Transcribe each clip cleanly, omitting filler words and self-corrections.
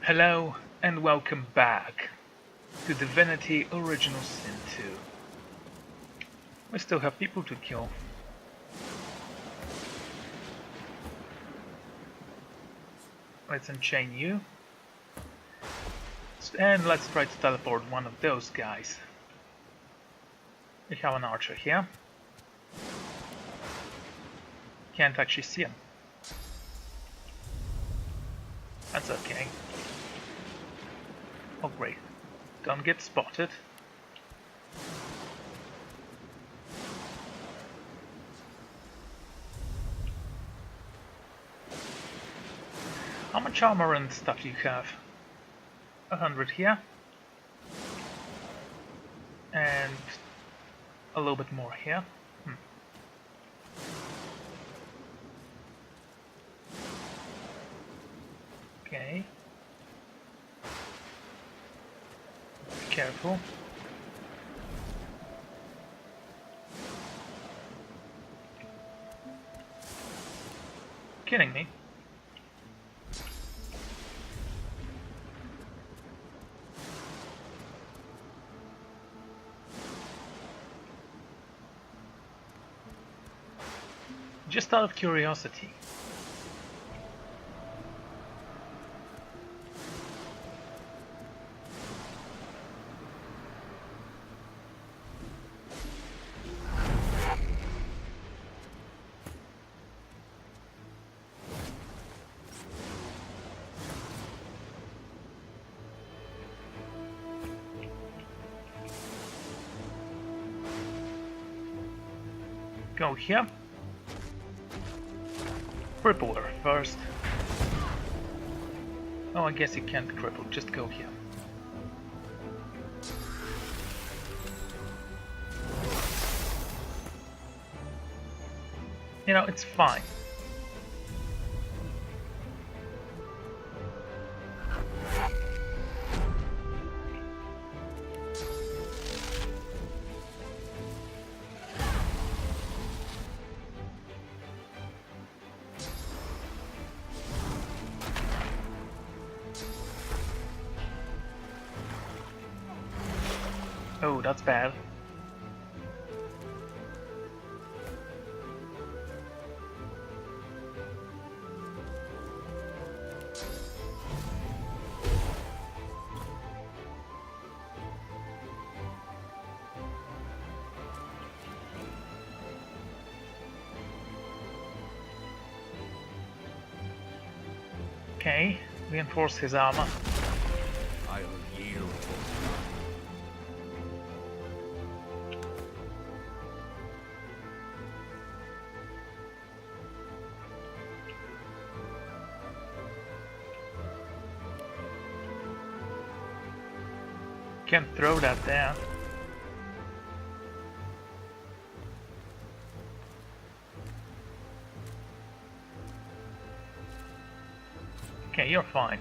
Hello and welcome back to Divinity Original Sin 2. We still have people to kill. Let's unchain you. And let's try to teleport one of those guys. We have an archer here. Can't actually see him. That's okay. Oh great. Don't get spotted. How much armor and stuff do you have? 100 here. And a little bit more here. Okay. Be careful. Kidding me? Just out of curiosity. Go here. Cripple her first. Oh, I guess you can't cripple, just go here. You know, it's fine. Oh, that's bad. Okay, reinforce his armor. I'll yield. Can't throw that there. Okay, you're fine.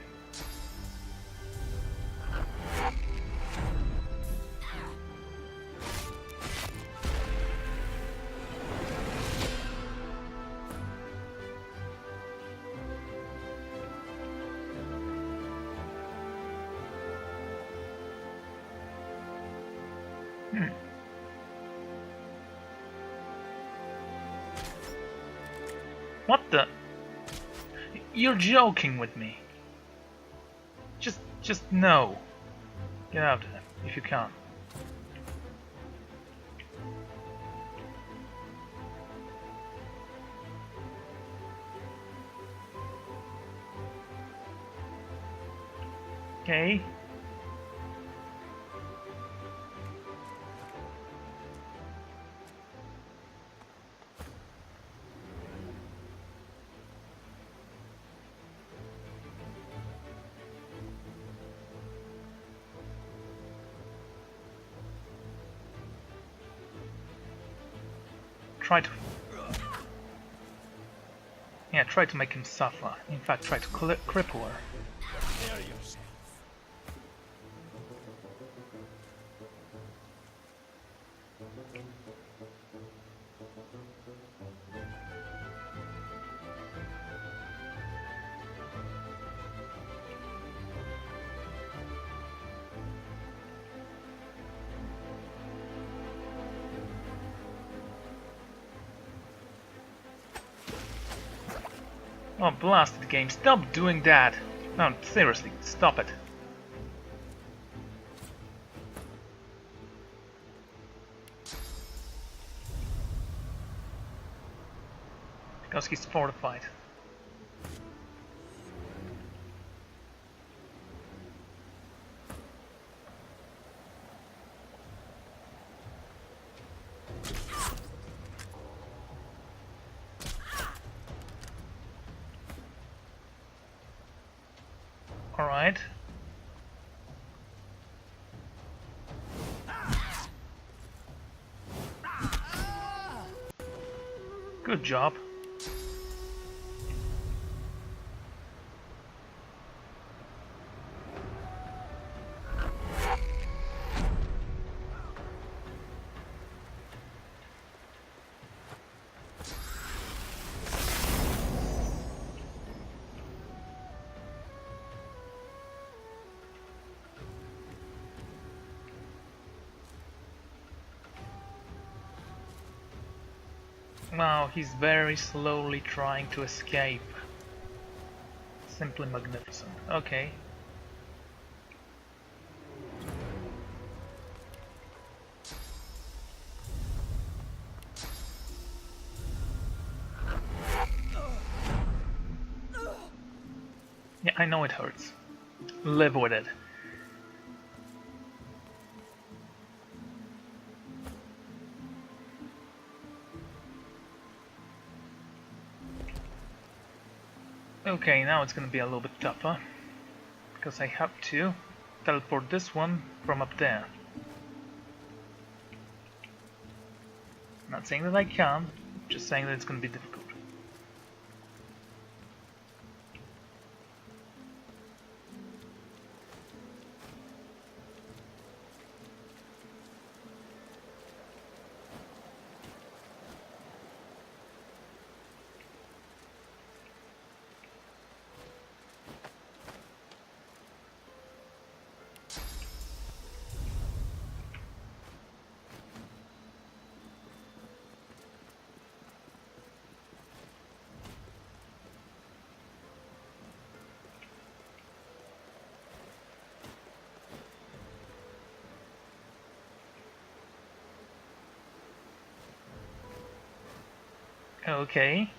What the? You're joking with me. Just no. Get out of there, if you can. Okay. Try to make him suffer. In fact, try to cripple her. Prepare yourself. Oh, blasted game, stop doing that! No, seriously, stop it. Because he's fortified. Alright. Good job. Wow, he's very slowly trying to escape. Simply magnificent. Okay. Yeah, I know it hurts. Live with it. Okay, now it's gonna be a little bit tougher. Because I have to teleport this one from up there. Not saying that I can, just saying that it's gonna be difficult. Okay.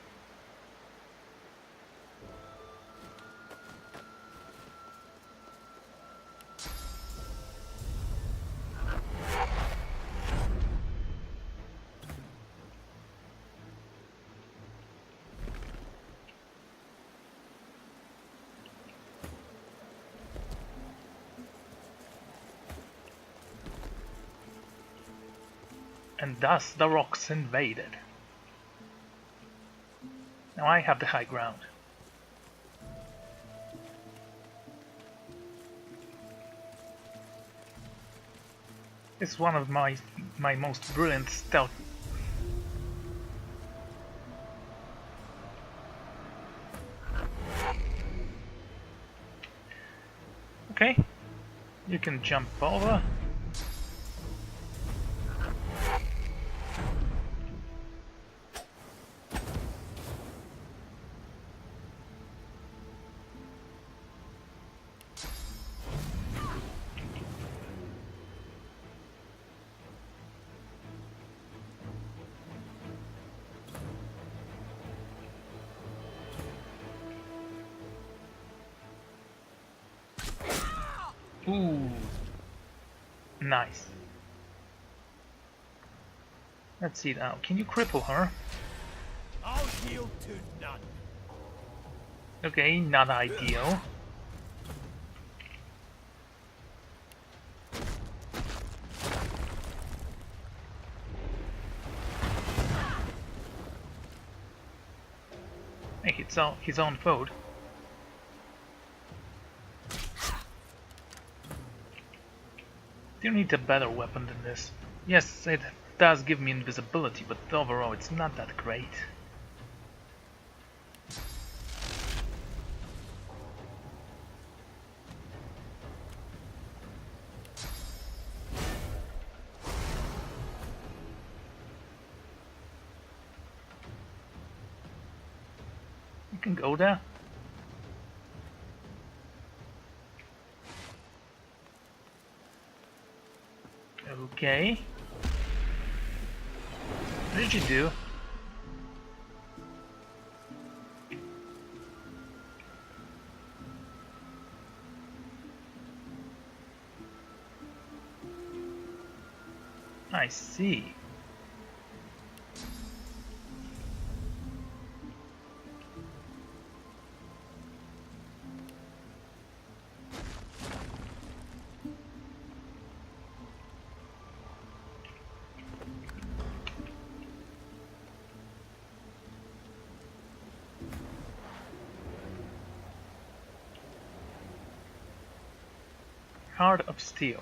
And thus the rocks invaded. Now I have the high ground. It's one of my most brilliant stealth. Okay, you can jump over. Ooh, nice. Let's see now. Can you cripple her? I'll yield to none. Okay, not ideal. Hey, it's his own foe. Do you need a better weapon than this? Yes, it does give me invisibility, but overall it's not that great. You can go there. Okay. What did you do? I see. Heart of Steel.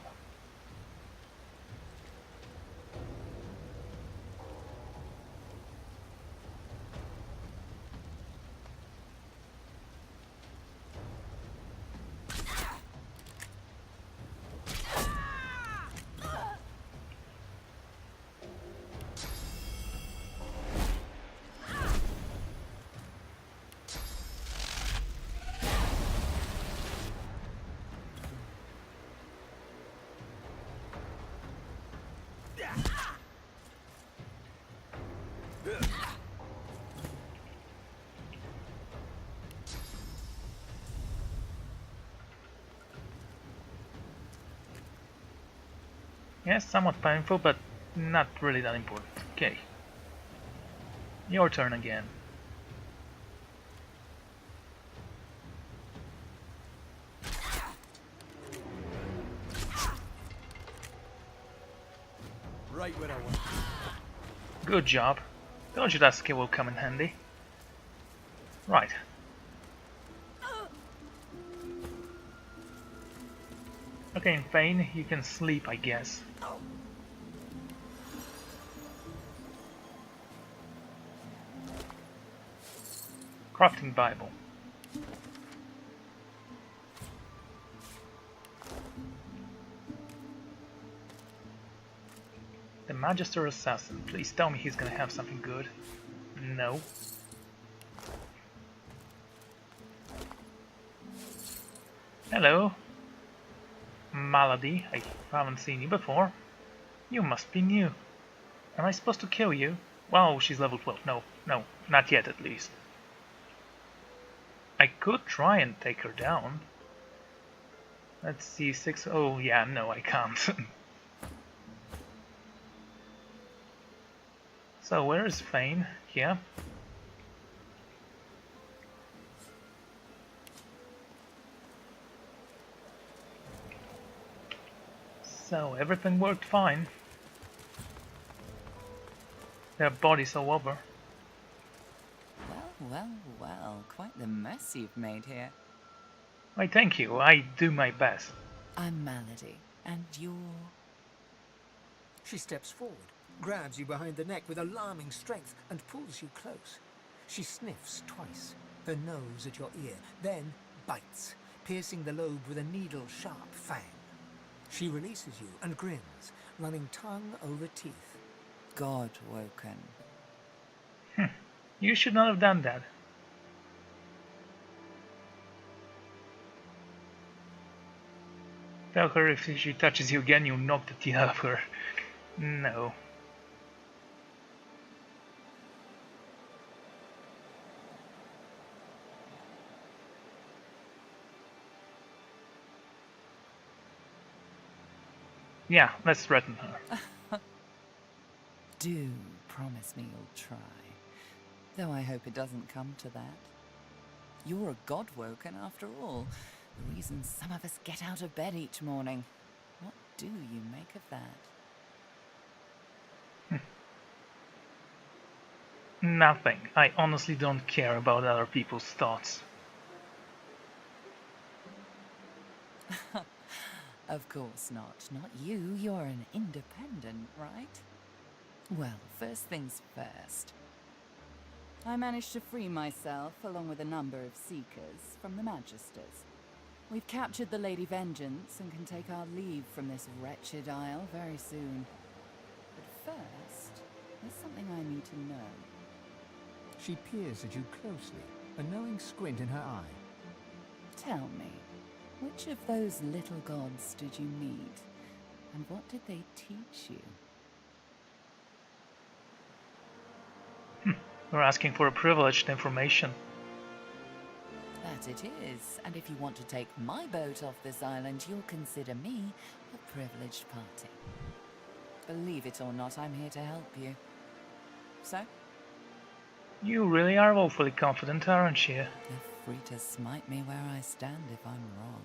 Yes, somewhat painful, but not really that important. Okay. Your turn again. Right where I want. Good job. Told you that skill will come in handy. Right. Okay, Fane, you can sleep, I guess. Crafting Bible. The Magister Assassin. Please tell me he's gonna have something good. No. Hello. Malady, I haven't seen you before. You must be new. Am I supposed to kill you? Wow, she's level 12. No, not yet at least. I could try and take her down. Let's see, 6. Oh yeah, no, I can't. So where is Fane? Here. So everything worked fine. Their bodies all over. Well, quite the mess you've made here. Why, thank you. I do my best. I'm Malady, and you're... She steps forward, grabs you behind the neck with alarming strength, and pulls you close. She sniffs twice, her nose at your ear, then bites, piercing the lobe with a needle-sharp fang. She releases you and grins, running tongue over teeth. God-woken. You should not have done that. Tell her if she touches you again, you'll knock the teeth out of her. No. Yeah, let's threaten her. Do promise me you'll try. Though I hope it doesn't come to that. You're a God-woken after all. The reason some of us get out of bed each morning. What do you make of that? Nothing. I honestly don't care about other people's thoughts. Of course not. Not you. You're an independent, right? Well, first things first. I managed to free myself, along with a number of Seekers, from the Magisters. We've captured the Lady Vengeance and can take our leave from this wretched isle very soon. But first, there's something I need to know. She peers at you closely, a knowing squint in her eye. Tell me, which of those little gods did you meet? And what did they teach you? We're asking for a privileged information. That it is, and if you want to take my boat off this island, you'll consider me a privileged party. Believe it or not, I'm here to help you. So? You really are woefully confident, aren't you? You're free to smite me where I stand if I'm wrong.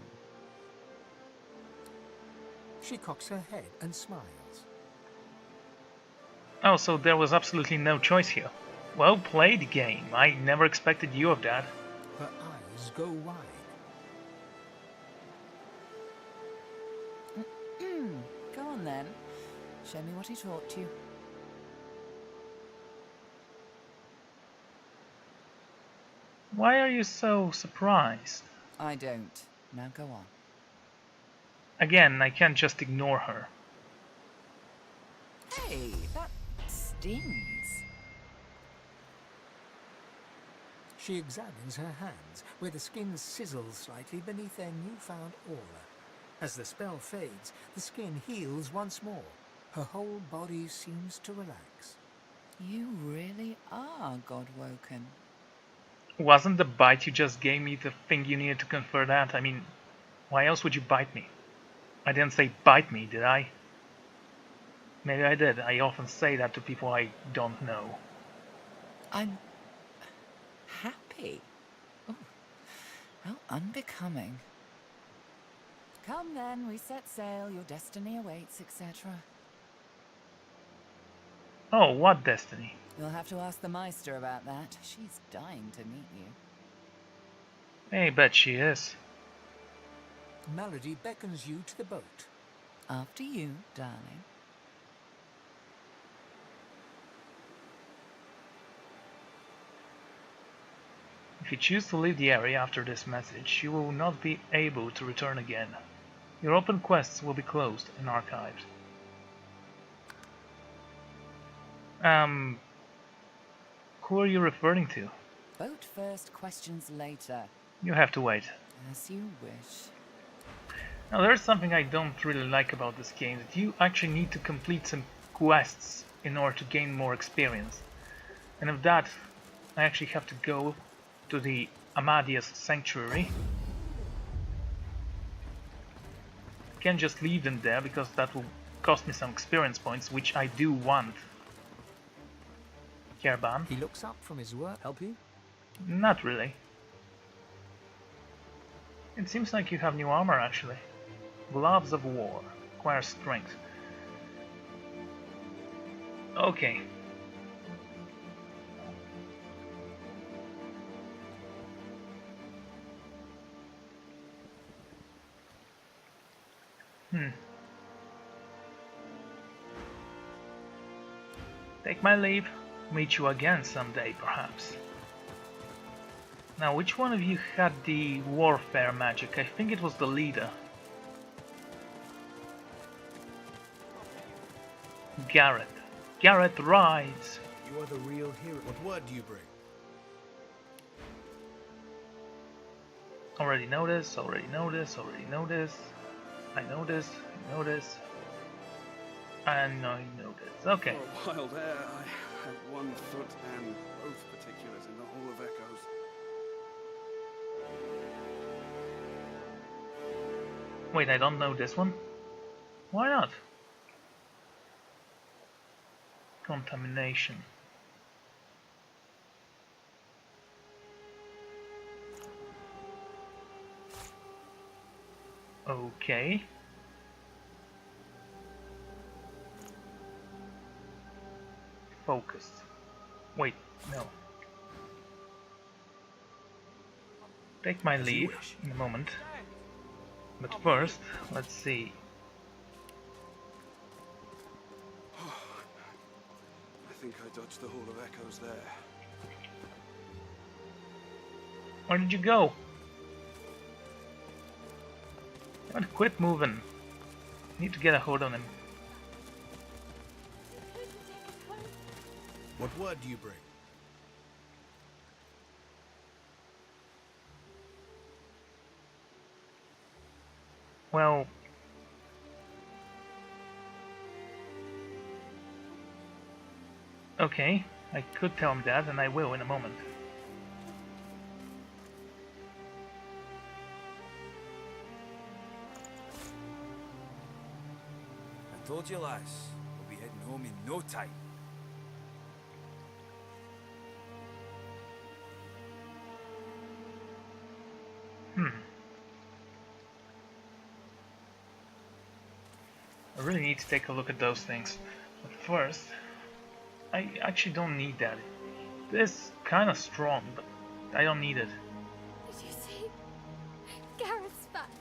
She cocks her head and smiles. Oh, so there was absolutely no choice here. Well played, game. I never expected you of that. Her eyes go wide. Go on then. Show me what he taught you. Why are you so surprised? I don't. Now go on. Again, I can't just ignore her. Hey, that stings. She examines her hands, where the skin sizzles slightly beneath their newfound aura. As the spell fades, the skin heals once more. Her whole body seems to relax. You really are God-woken. Wasn't the bite you just gave me the thing you needed to confer that? I mean, why else would you bite me? I didn't say bite me, did I? Maybe I did. I often say that to people I don't know. I'm happy. Oh, how unbecoming. Come then, we set sail, your destiny awaits, etc. Oh, what destiny? You'll have to ask the Meister about that. She's dying to meet you. Hey, bet she is. Melody beckons you to the boat. After you, darling. If you choose to leave the area after this message, you will not be able to return again. Your open quests will be closed and archived. Who are you referring to? Boat first, questions later. You have to wait. As you wish. Now there's something I don't really like about this game, that you actually need to complete some quests in order to gain more experience. And of that, I actually have to go to the Amadeus Sanctuary. I can't just leave them there because that will cost me some experience points, which I do want. Kerban? He looks up from his work. Help you? Not really. It seems like you have new armor actually. Gloves of War. Requires strength. Okay. Take my leave. Meet you again someday, perhaps. Now, which one of you had the warfare magic? I think it was the leader. Garrett. Garrett rides. You are the real hero. What word do you bring? Already know this, already know this, already know this. I know this, I know this. And I know this. Okay. For a while there, I had one foot and both particulars in the Hall of Echoes. Wait, I don't know this one? Why not? Contamination. Okay. Focused. Wait, no. Take my leave in a moment. But first, let's see. I think I dodged the Hall of Echoes there. Where did you go? Don't quit moving. Need to get a hold on him. What word do you bring? Well, okay, I could tell him that, and I will in a moment. I told you, lass. We'll be heading home in no time. I really need to take a look at those things. But first, I actually don't need that. This is kind of strong, but I don't need it. Did you see? Gareth's back.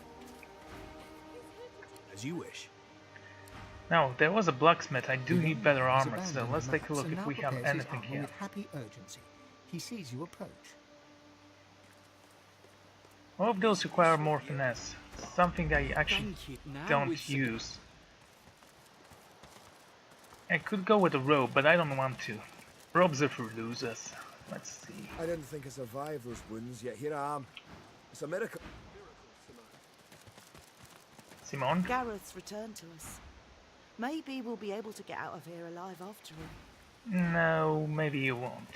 As you wish. Now, there was a blacksmith. I do The need young better man has armor, so abandoned let's the take a maps look and if now we have prepares his anything armor here. with happy urgency. He sees you approach. All of those require more finesse, something I actually Thank you. Now don't we've use. I could go with a robe, but I don't want to. Robes are for losers. Let's see. I didn't think I survived those wounds, yet here I am. It's a miracle. Simone? Gareth's returned to us. Maybe we'll be able to get out of here alive after all. No, maybe you won't.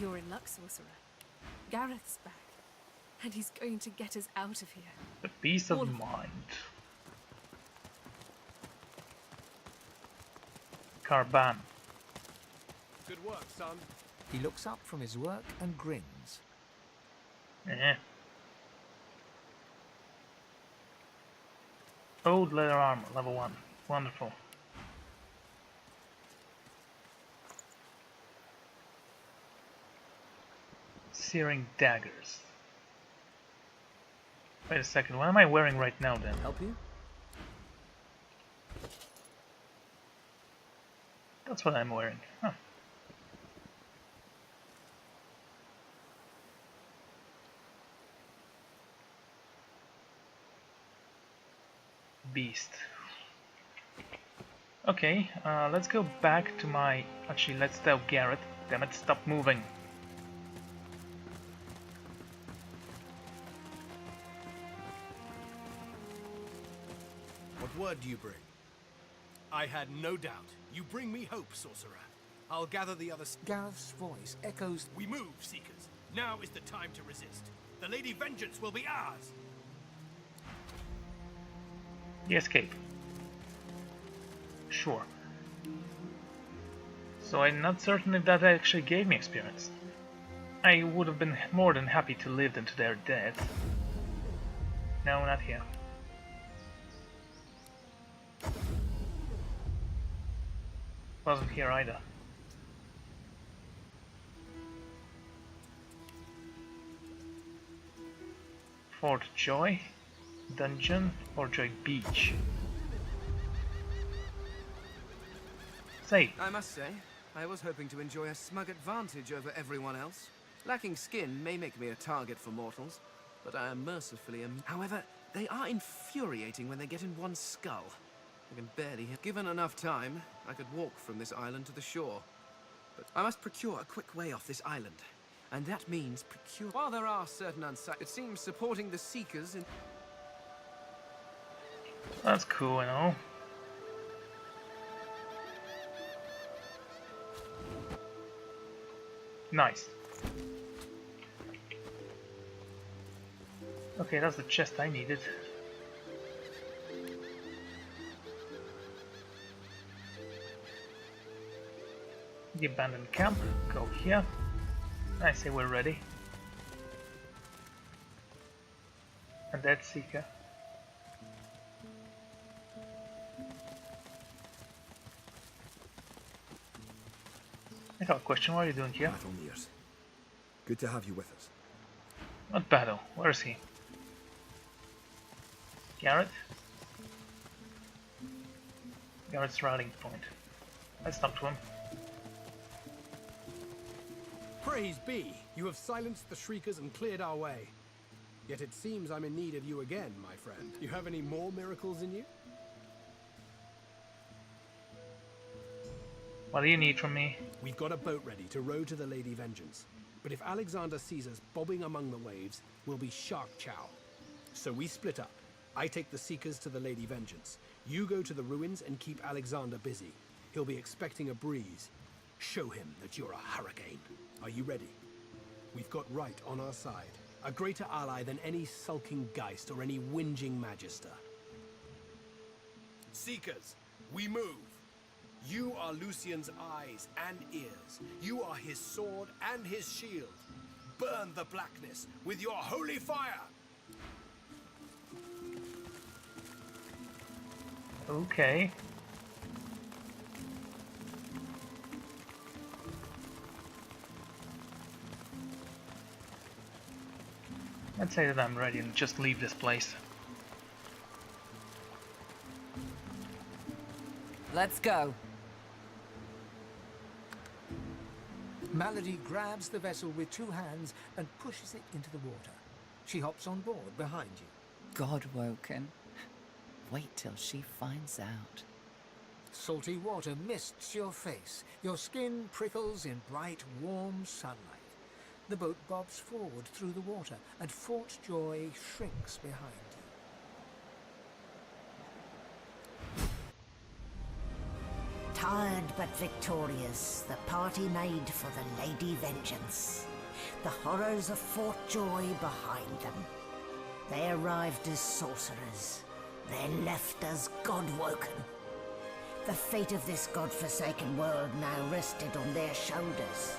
You're in luck, Sorcerer. Gareth's back. And he's going to get us out of here. The peace of mind. Carban. Good work, son. He looks up from his work and grins. Eh. Old leather armor, level 1. Wonderful. Searing daggers. Wait a second, what am I wearing right now then? Help you? That's what I'm wearing. Huh. Beast. Okay, let's go back to my... Actually, let's tell Gareth. Damn it, stop moving. What word do you bring? I had no doubt. You bring me hope, Sorcerer. I'll gather the others. Gareth's voice echoes. We move, Seekers. Now is the time to resist. The Lady Vengeance will be ours. The escape. Sure. So I'm not certain if that actually gave me experience. I would have been more than happy to live into their death. No, not here. Wasn't here either. Fort Joy, Dungeon, or Joy Beach. Say, I must say, I was hoping to enjoy a smug advantage over everyone else. Lacking skin may make me a target for mortals, but I am mercifully However, they are infuriating when they get in one's skull. I can barely hear. Given enough time, I could walk from this island to the shore. But I must procure a quick way off this island. And that means procure... While there are certain it seems supporting the Seekers in... that's cool and all. Nice. Okay, that's the chest I needed. The abandoned camp, go here. I say we're ready. A dead seeker. I got a question, what are you doing here? Battle nears. Good to have you with us. What battle? Where is he? Gareth? Gareth's rallying point. Let's talk to him. Praise be, you have silenced the Shriekers and cleared our way. Yet it seems I'm in need of you again, my friend. You have any more miracles in you? What do you need from me? We've got a boat ready to row to the Lady Vengeance. But if Alexandar sees us bobbing among the waves, we'll be shark chow. So we split up. I take the Seekers to the Lady Vengeance. You go to the ruins and keep Alexander busy. He'll be expecting a breeze. Show him that you're a hurricane. Are you ready? We've got right on our side. A greater ally than any sulking Geist or any whinging Magister. Seekers, we move. You are Lucian's eyes and ears. You are his sword and his shield. Burn the blackness with your holy fire! Okay. Let's say that I'm ready and just leave this place. Let's go. Malady grabs the vessel with 2 hands and pushes it into the water. She hops on board behind you. God-woken. Wait till she finds out. Salty water mists your face. Your skin prickles in bright, warm sunlight. The boat bobs forward through the water, and Fort Joy shrinks behind you. Tired but victorious, the party made for the Lady Vengeance. The horrors of Fort Joy behind them. They arrived as sorcerers. They left as God-woken. The fate of this God-forsaken world now rested on their shoulders.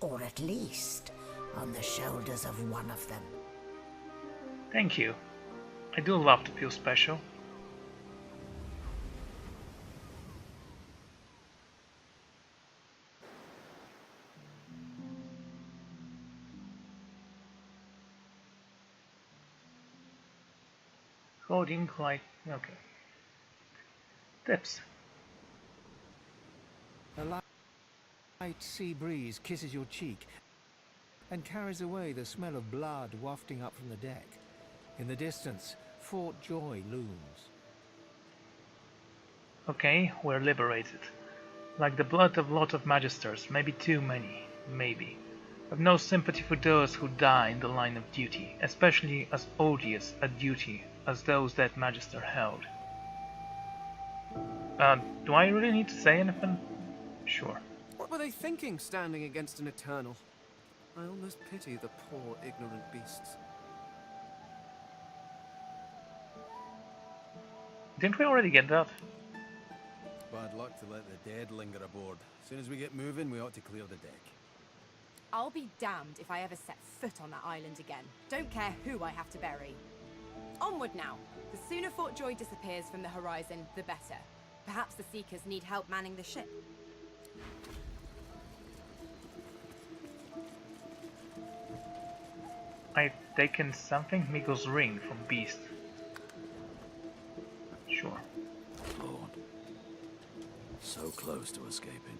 Or at least, on the shoulders of one of them. Thank you. I do love to feel special. Coding like... okay. Tips. A light sea breeze kisses your cheek and carries away the smell of blood wafting up from the deck. In the distance, Fort Joy looms. Okay, we're liberated. Like the blood of a lot of Magisters, maybe too many, maybe. I've no sympathy for those who die in the line of duty, especially as odious a duty as those that Magister held. Do I really need to say anything? Sure. What were they thinking, standing against an Eternal? I almost pity the poor, ignorant beasts. Didn't we already get that? Bad luck to let the dead linger aboard. As soon as we get moving, we ought to clear the deck. I'll be damned if I ever set foot on that island again. Don't care who I have to bury. Onward now. The sooner Fort Joy disappears from the horizon, the better. Perhaps the Seekers need help manning the ship. I've taken something, Miko's ring from Beast. Sure. Lord. So close to escaping.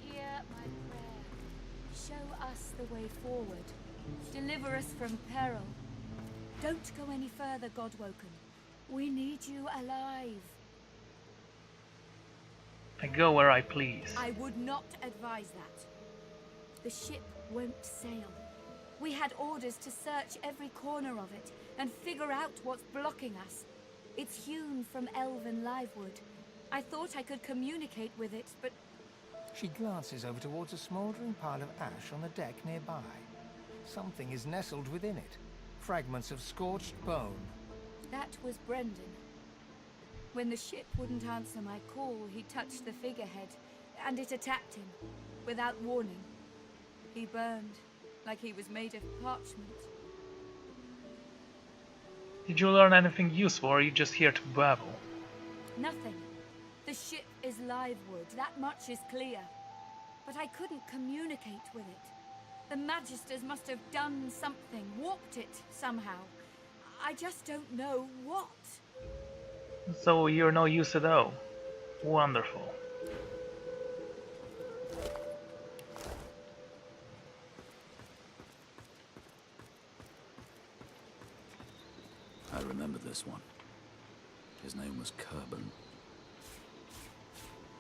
Hear my prayer. Show us the way forward. Deliver us from peril. Don't go any further, Godwoken. We need you alive. I go where I please. I would not advise that. The ship won't sail. We had orders to search every corner of it and figure out what's blocking us. It's hewn from elven livewood. I thought I could communicate with it, but... She glances over towards a smouldering pile of ash on the deck nearby. Something is nestled within it. Fragments of scorched bone. That was Brendan. When the ship wouldn't answer my call, he touched the figurehead, and it attacked him, without warning. He burned, like he was made of parchment. Did you learn anything useful, or are you just here to babble? Nothing. The ship is livewood, that much is clear. But I couldn't communicate with it. The Magisters must have done something, warped it somehow. I just don't know what. So you're no use at all. Wonderful. I remember this one. His name was Kerben.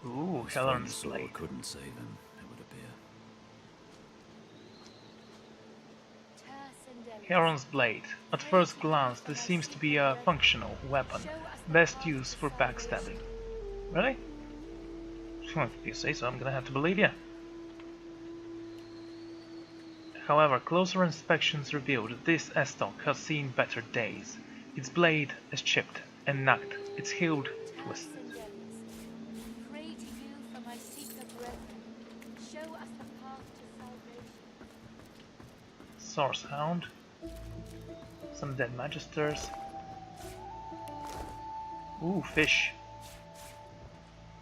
Ooh, His Helen's friends saw Blade. couldn't save him, it would appear. Heron's Blade. At first glance, this seems to be a functional weapon, best used for backstabbing. Really? If you say so, I'm gonna have to believe you. However, closer inspections revealed that this Estoc has seen better days. Its blade is chipped and knocked, its hilt twisted. Pray to you for my Seeker brethren. Show us the path to salvation. Source Hound. Some dead Magisters. Ooh, fish.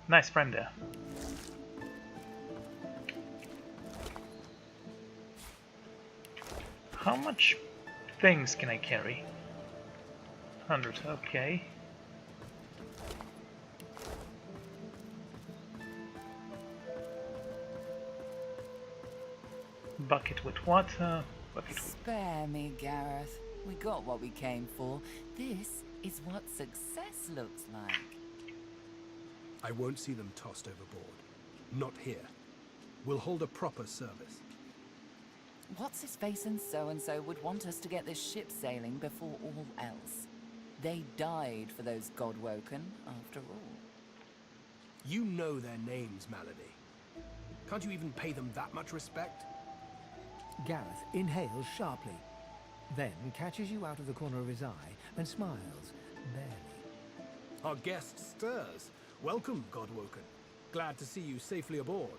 Nice frame there. How much things can I carry? 100, okay. Bucket with water. Bucket with... Spare me, Gareth. We got what we came for. This is what success looks like. I won't see them tossed overboard. Not here. We'll hold a proper service. What's his face and so would want us to get this ship sailing before all else. They died for those Godwoken, after all. You know their names, Malady. Can't you even pay them that much respect? Gareth inhales sharply, then catches you out of the corner of his eye and smiles, barely. Our guest stirs. Welcome, Godwoken. Glad to see you safely aboard.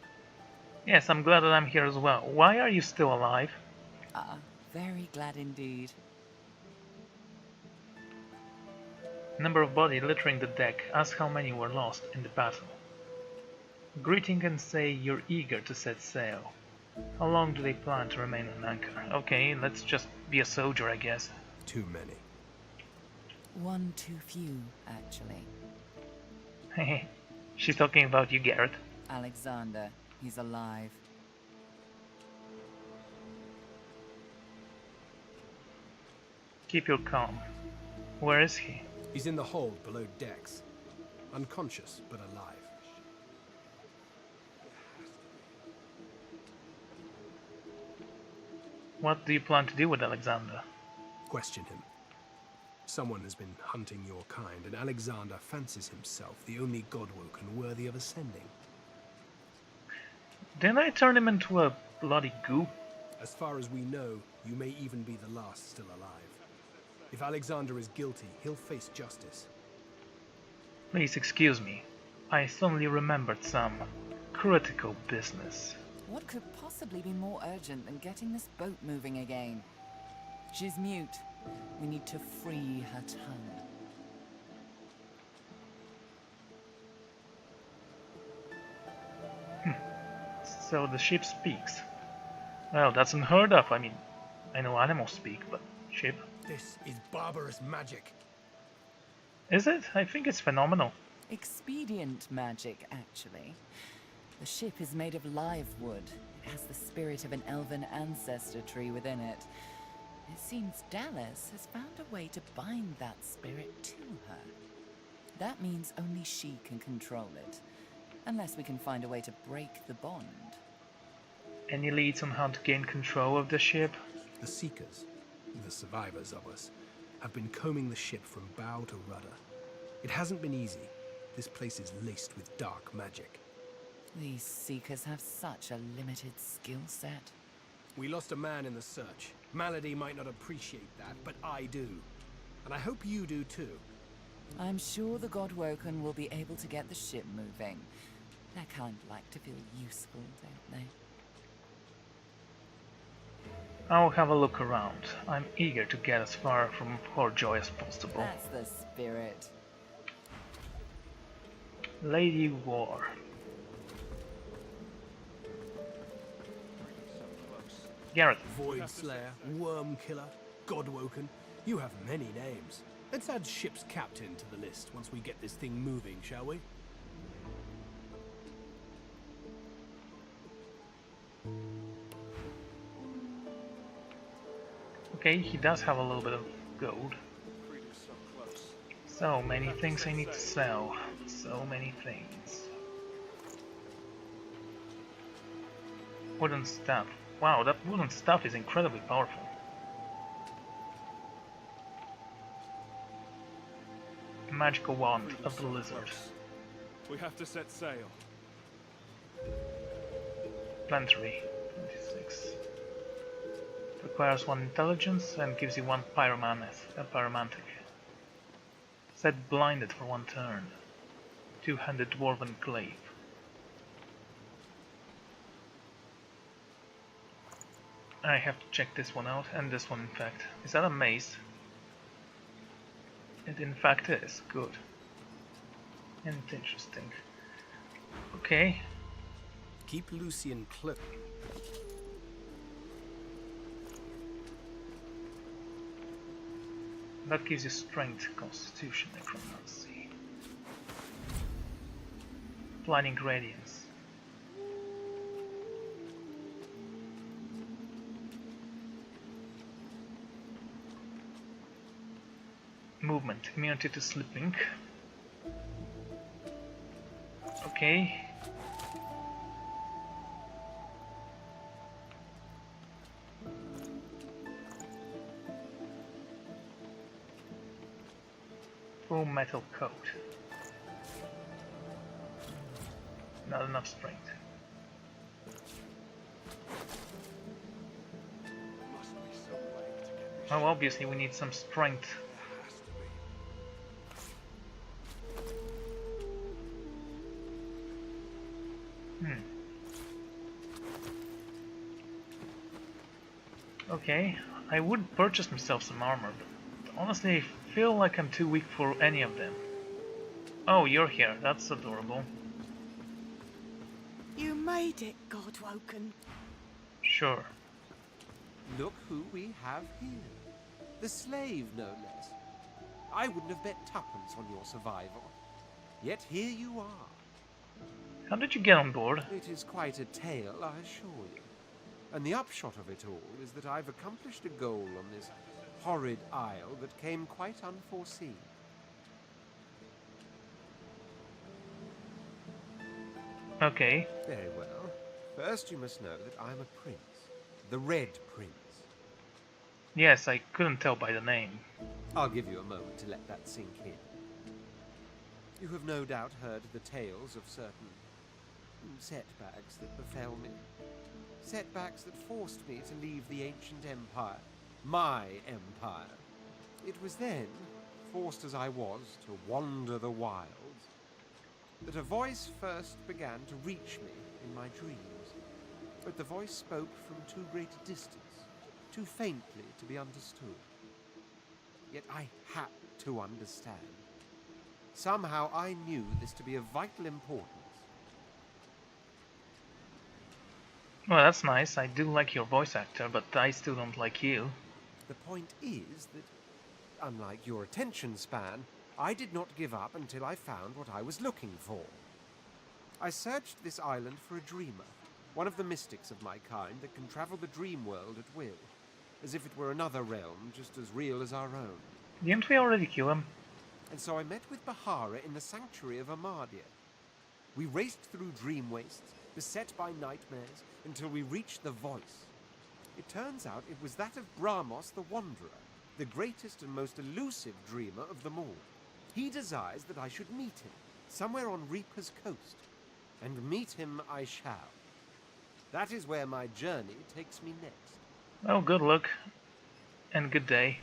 Yes, I'm glad that I'm here as well. Why are you still alive? Ah, very glad indeed. Number of bodies littering the deck. Ask how many were lost in the battle. Greeting and say you're eager to set sail. How long do they plan to remain on anchor? Okay, let's just be a soldier, I guess. Too many. One too few, actually. Hehe. She's talking about you, Garrett. Alexander, he's alive. Keep your calm. Where is he? He's in the hold below decks. Unconscious, but alive. What do you plan to do with Alexander? Question him. Someone has been hunting your kind, and Alexander fancies himself the only Godwoken worthy of ascending. Didn't I turn him into a bloody goo? As far as we know, you may even be the last still alive. If Alexander is guilty, he'll face justice. Please excuse me. I suddenly remembered some critical business. What could possibly be more urgent than getting this boat moving again? She's mute. We need to free her tongue. So the ship speaks. Well, that's unheard of. I mean, I know animals speak, but ship? This is barbarous magic. Is it? I think it's phenomenal. Expedient magic, actually. The ship is made of live wood. It has the spirit of an elven ancestor tree within it. It seems Dallas has found a way to bind that spirit to her. That means only she can control it, unless we can find a way to break the bond. Any leads on how to gain control of the ship? The Seekers, the survivors of us, have been combing the ship from bow to rudder. It hasn't been easy. This place is laced with dark magic. These Seekers have such a limited skill set. We lost a man in the search. Malady might not appreciate that, but I do. And I hope you do too. I'm sure the Godwoken will be able to get the ship moving. They kind of like to feel useful, don't they? I'll have a look around. I'm eager to get as far from Horjoy as possible. That's the spirit. Lady War. Garrett. Void Slayer, Worm Killer, Godwoken. You have many names. Let's add ship's captain to the list once we get this thing moving, shall we? Okay, he does have a little bit of gold. So many things I need to sell. So many things. Wooden staff. Wow, that wooden staff is incredibly powerful. Magical wand of the lizard. We have to set sail. Planetary. 26. Requires 1 intelligence and gives you 1 pyromantic. Set blinded for 1 turn. 2-handed dwarven glaive. I have to check this one out, and this one in fact. Is that a mace? It in fact is. Good. And interesting. Okay. Keep Lucian close. That gives you strength, constitution, necromancy. Blinding radiance. Movement, immunity to slipping. Okay. Full metal coat. Not enough strength. Well, obviously we need some strength. Okay, I would purchase myself some armor, but honestly I feel like I'm too weak for any of them. Oh, you're here, that's adorable. You made it, Godwoken. Sure. Look who we have here. The slave, no less. I wouldn't have bet tuppence on your survival. Yet here you are. How did you get on board? It is quite a tale, I assure you. And the upshot of it all is that I've accomplished a goal on this horrid isle that came quite unforeseen. Okay. Very well. First you must know that I'm a prince. The Red Prince. Yes, I couldn't tell by the name. I'll give you a moment to let that sink in. You have no doubt heard the tales of certain setbacks that befell me. Setbacks that forced me to leave the ancient empire. My empire. It was then, forced as I was to wander the wilds, that a voice first began to reach me in my dreams. But the voice spoke from too great a distance, too faintly to be understood. Yet I had to understand. Somehow I knew this to be of vital importance. Well, that's nice. I do like your voice actor, but I still don't like you. The point is that, unlike your attention span, I did not give up until I found what I was looking for. I searched this island for a dreamer, one of the mystics of my kind that can travel the dream world at will, as if it were another realm just as real as our own. Didn't we already kill him? And so I met with Bahara in the sanctuary of Amardia. We raced through dream wastes, beset by nightmares, until we reached the voice. It turns out it was that of Bramos the Wanderer, the greatest and most elusive dreamer of them all. He desires that I should meet him, somewhere on Reaper's coast. And meet him I shall. That is where my journey takes me next. Oh, good luck. And good day.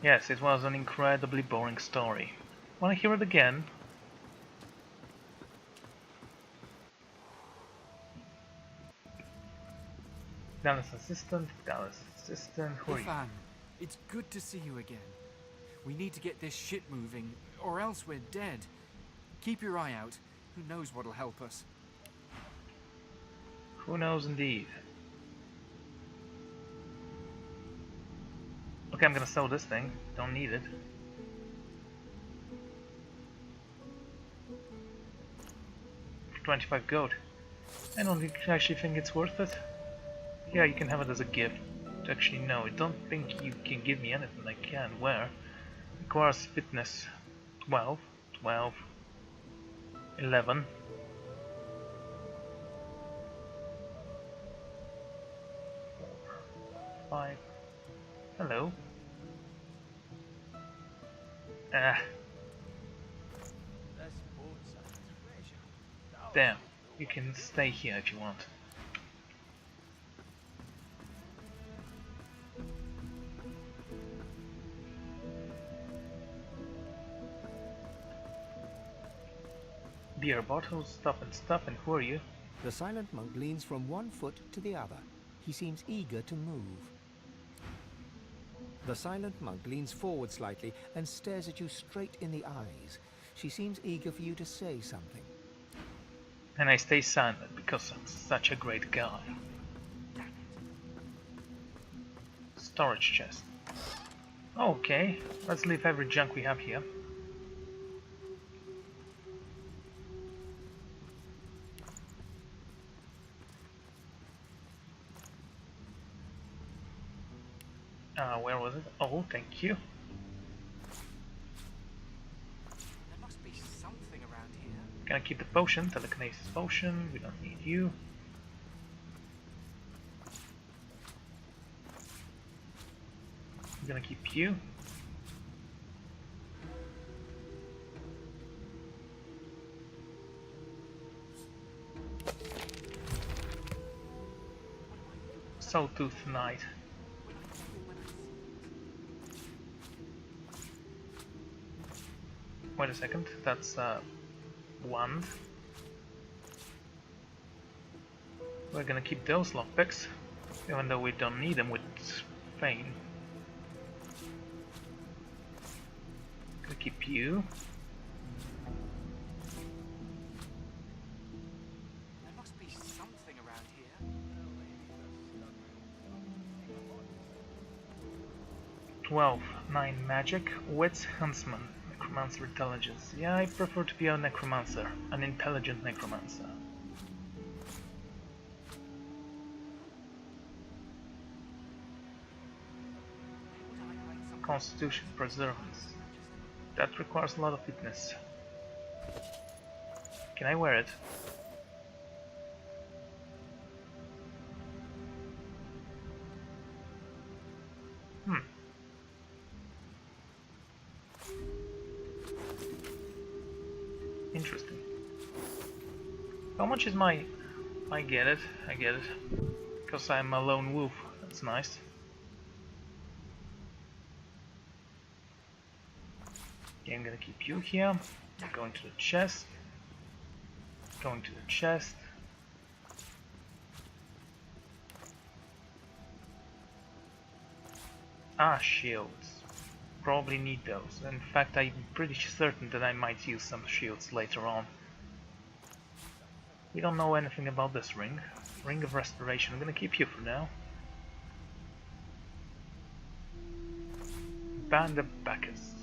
Yes, it was an incredibly boring story. Wanna hear it again? Dallas assistant, who are you? Ifan, it's good to see you again. We need to get this shit moving, or else we're dead. Keep your eye out. Who knows what'll help us? Who knows indeed. Okay, I'm gonna sell this thing. Don't need it. For 25 gold. I don't actually think it's worth it. Yeah, you can have it as a gift. Actually, no, I don't think you can give me anything I can wear. Requires fitness 12, 12, 11. Five. Hello. Ah. Damn. You can stay here if you want. Beer bottles, stuff, and who are you? The silent monk leans from one foot to the other. He seems eager to move. The silent monk leans forward slightly and stares at you straight in the eyes. She seems eager for you to say something. And I stay silent because I'm such a great guy. Storage chest. Okay, let's leave every junk we have here. Where was it? Oh, thank you. There must be something around here. Gonna keep the potion, telekinesis potion, we don't need you. I'm gonna keep you. Sawtooth Knight. Wait a second, that's wand. We're gonna keep those lockpicks, even though we don't need them with Fane. Gonna keep you. There must be something around here. 12, 9 magic, wits, huntsman. Necromancer intelligence. Yeah, I prefer to be a necromancer, an intelligent necromancer. Constitution, preservance. That requires a lot of fitness. Can I wear it? Interesting. How much is my... I get it. Because I'm a lone wolf. That's nice. Okay, I'm gonna keep you here. Going to the chest. Going to the chest. Ah, shields. Probably need those. In fact, I'm pretty certain that I might use some shields later on. We don't know anything about this ring. Ring of Restoration. I'm gonna keep you for now. Band of Bacchus.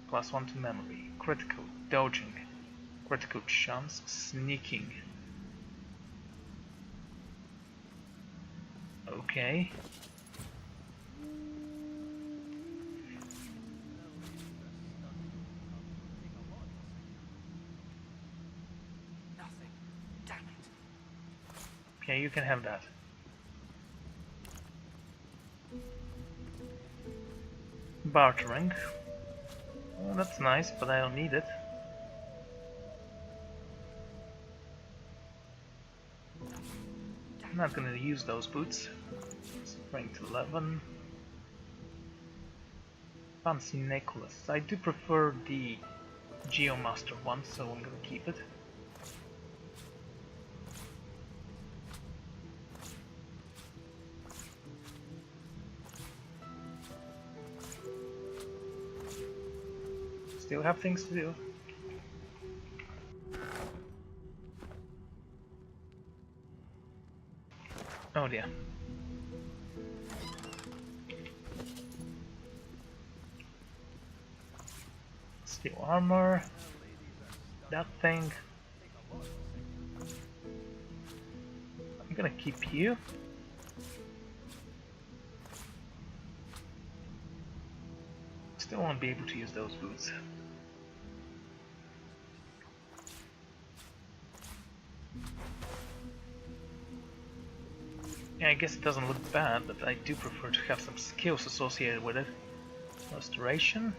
+1 to memory. Critical. Dodging. Critical chance. Sneaking. Okay. Nothing. Damn it. Okay, you can have that. Bartering. Well, that's nice, but I don't need it. I'm not gonna use those boots. Strength 11. Fancy necklace. I do prefer the Geomaster one, so I'm gonna keep it. Still have things to do. Oh dear. Steel armor. That thing. gonna keep you. Still won't be able to use those boots. Yeah, I guess it doesn't look bad, but I do prefer to have some skills associated with it. Restoration.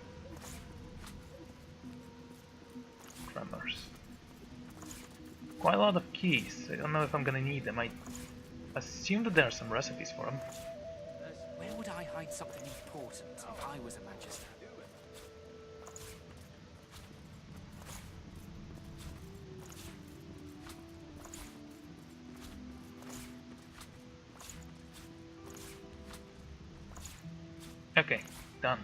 Tremors. Quite a lot of keys. I don't know if I'm gonna need them. I assume that there are some recipes for them. Where would I hide something important if I was a Magister? Okay, done.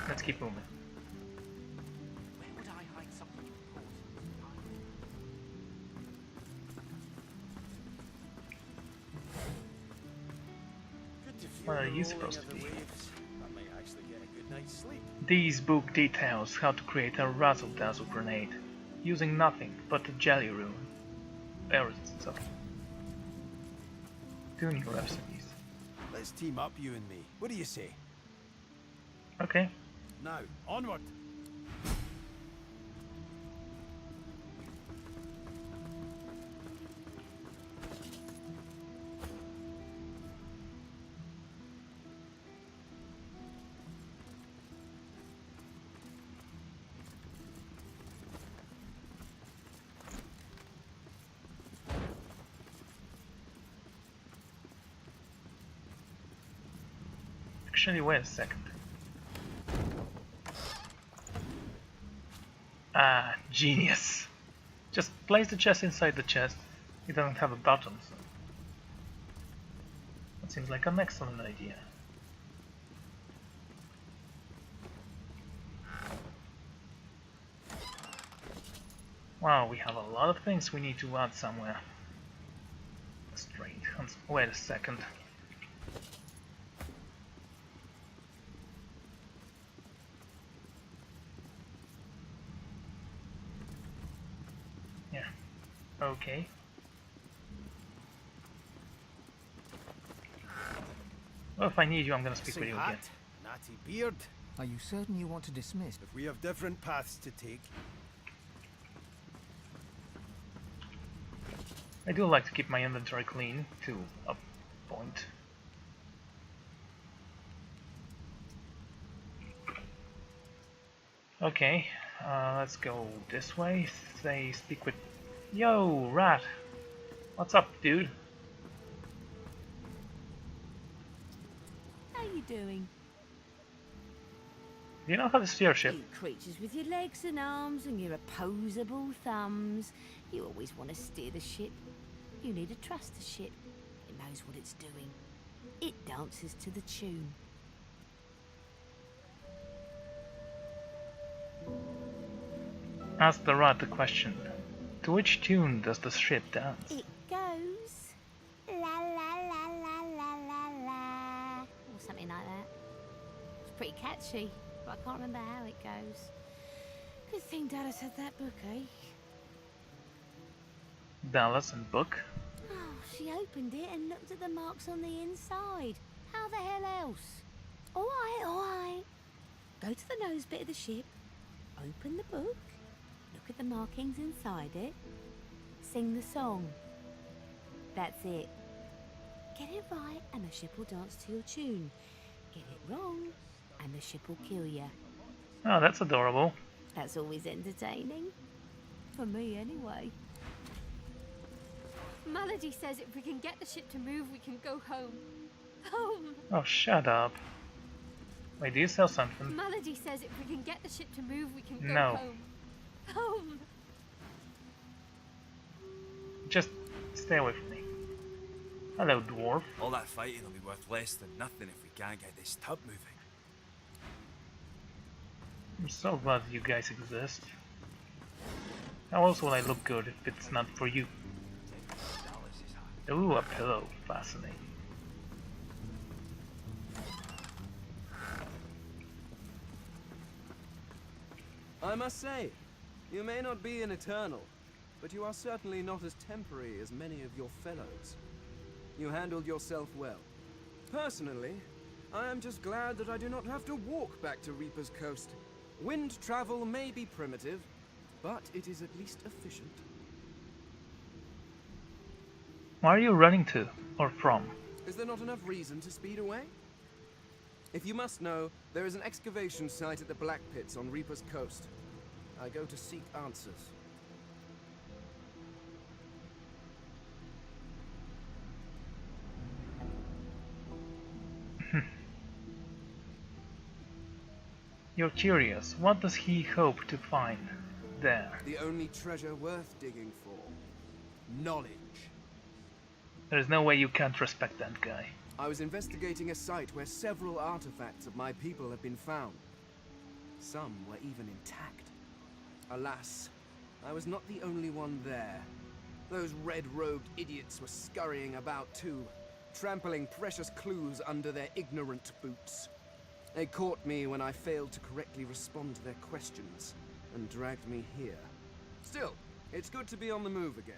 Let's keep moving. Where would I hide something important? What are you supposed to be? I might actually get a good night's sleep. These book details how to create a razzle-dazzle grenade, using nothing but a jelly rune. There is stuff. 2 new recipes. Let's team up, you and me. What do you say? Okay. Now, onward! Actually, wait a second. Ah, genius. Just place the chest inside the chest. It doesn't have a button, so that seems like an excellent idea. Wow, we have a lot of things we need to add somewhere. Straight. Wait a second. Yeah. Okay. Well, if I need you, I'm gonna speak with you again. Natty beard. Are you certain you want to dismiss? If we have different paths to take. I do like to keep my inventory clean to a point. Okay, let's go this way. Say, speak with... Yo, rat! What's up, dude? How you doing? Do you know how to steer a ship? You creatures with your legs and arms and your opposable thumbs. You always want to steer the ship. You need to trust the ship. It knows what it's doing. It dances to the tune. Ask the rat the question. To which tune does the ship dance? It goes la la la la la la la, or something like that. It's pretty catchy, but I can't remember how it goes. Good thing Dallas had that book, eh? Dallas and book? Oh, she opened it and looked at the marks on the inside. How the hell else? All right. Go to the nose bit of the ship, open the book, look at the markings inside it, sing the song. That's it. Get it right and the ship will dance to your tune. Get it wrong and the ship will kill you. Oh, that's adorable. That's always entertaining. For me, anyway. Melody says if we can get the ship to move, we can go home. Home! Oh, shut up. Wait, do you sell something? Melody says if we can get the ship to move, we can go No. home. Home! Just stay away from me. Hello, dwarf. All that fighting will be worth less than nothing if we can't get this tub moving. I'm so glad you guys exist. How else will I look good if it's not for you? Ooh, a pillow. Fascinating. I must say, you may not be an eternal, but you are certainly not as temporary as many of your fellows. You handled yourself well. Personally, I am just glad that I do not have to walk back to Reaper's Coast. Wind travel may be primitive, but it is at least efficient. Where are you running to, or from? Is there not enough reason to speed away? If you must know, there is an excavation site at the Black Pits on Reaper's Coast. I go to seek answers. You're curious. What does he hope to find there? The only treasure worth digging for. Knowledge. There's no way you can't respect that guy. I was investigating a site where several artifacts of my people have been found. Some were even intact. Alas, I was not the only one there. Those red-robed idiots were scurrying about too, trampling precious clues under their ignorant boots. They caught me when I failed to correctly respond to their questions, and dragged me here. Still, it's good to be on the move again.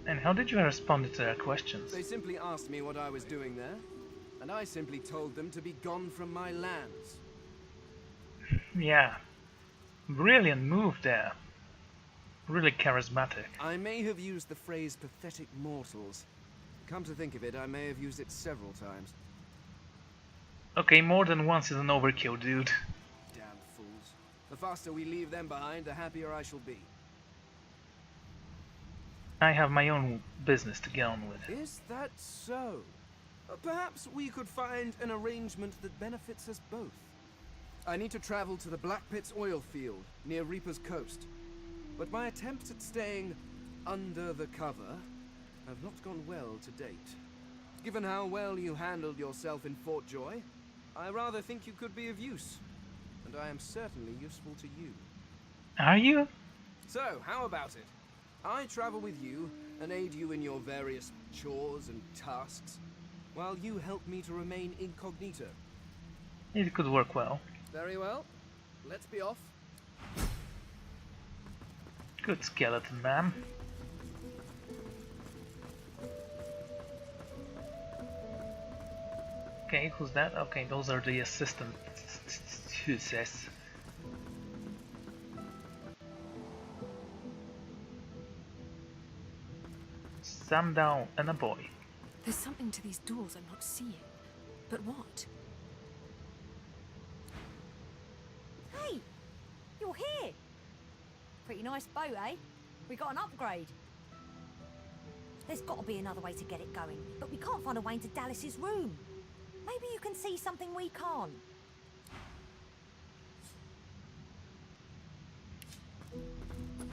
And how did you respond to their questions? They simply asked me what I was doing there, and I simply told them to be gone from my lands. Yeah. Brilliant move there. Really charismatic. I may have used the phrase pathetic mortals. Come to think of it, I may have used it several times. Okay, more than once is an overkill, dude. Damn fools. The faster we leave them behind, the happier I shall be. I have my own business to get on with. Is that so? Perhaps we could find an arrangement that benefits us both. I need to travel to the Black Pits oil field near Reaper's Coast, but my attempts at staying under the cover have not gone well to date. Given how well you handled yourself in Fort Joy, I rather think you could be of use, and I am certainly useful to you. Are you? So, how about it? I travel with you and aid you in your various chores and tasks, while you help me to remain incognito. It could work well. Very well. Let's be off. Good skeleton man. Okay, who's that? Okay, those are the assistants. Who says? Sam down and a boy. There's something to these doors I'm not seeing. But what? Hey! You're here! Pretty nice boat, eh? We got an upgrade. There's got to be another way to get it going, but we can't find a way into Dallas's room. Maybe you can see something we can't.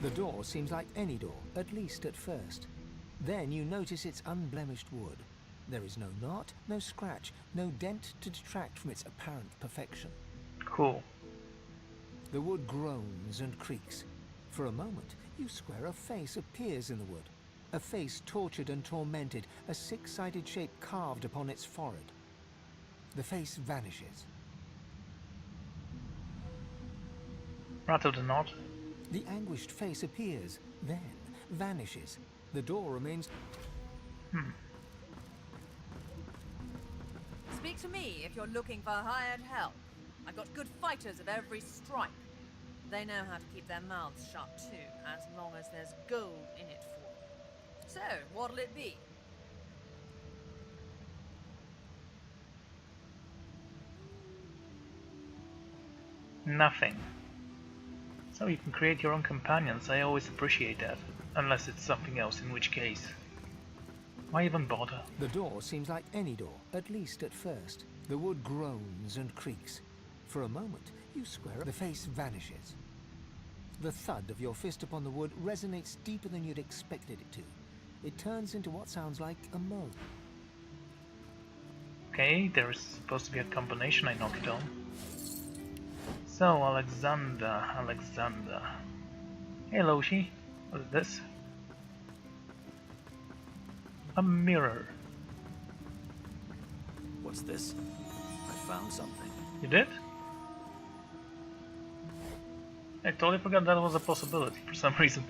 The door seems like any door, at least at first. Then you notice its unblemished wood. There is no knot, no scratch, no dent to detract from its apparent perfection. Cool. The wood groans and creaks. For a moment, you swear a face appears in the wood. A face tortured and tormented, a six-sided shape carved upon its forehead. The face vanishes. Rather than not. The anguished face appears, then vanishes. The door remains... Speak to me if you're looking for hired help. I've got good fighters of every stripe. They know how to keep their mouths shut too, as long as there's gold in it for them. So, what'll it be? Nothing. So you can create your own companions. I always appreciate that. Unless it's something else, in which case... why even bother? The door seems like any door, at least at first. The wood groans and creaks. For a moment, you swear the face vanishes. The thud of your fist upon the wood resonates deeper than you'd expected it to. It turns into what sounds like a moan. Okay, there is supposed to be a combination I knocked on. So, Alexandar. Hey, Loshi. What is this? A mirror. What's this? I found something. You did? I totally forgot that was a possibility for some reason.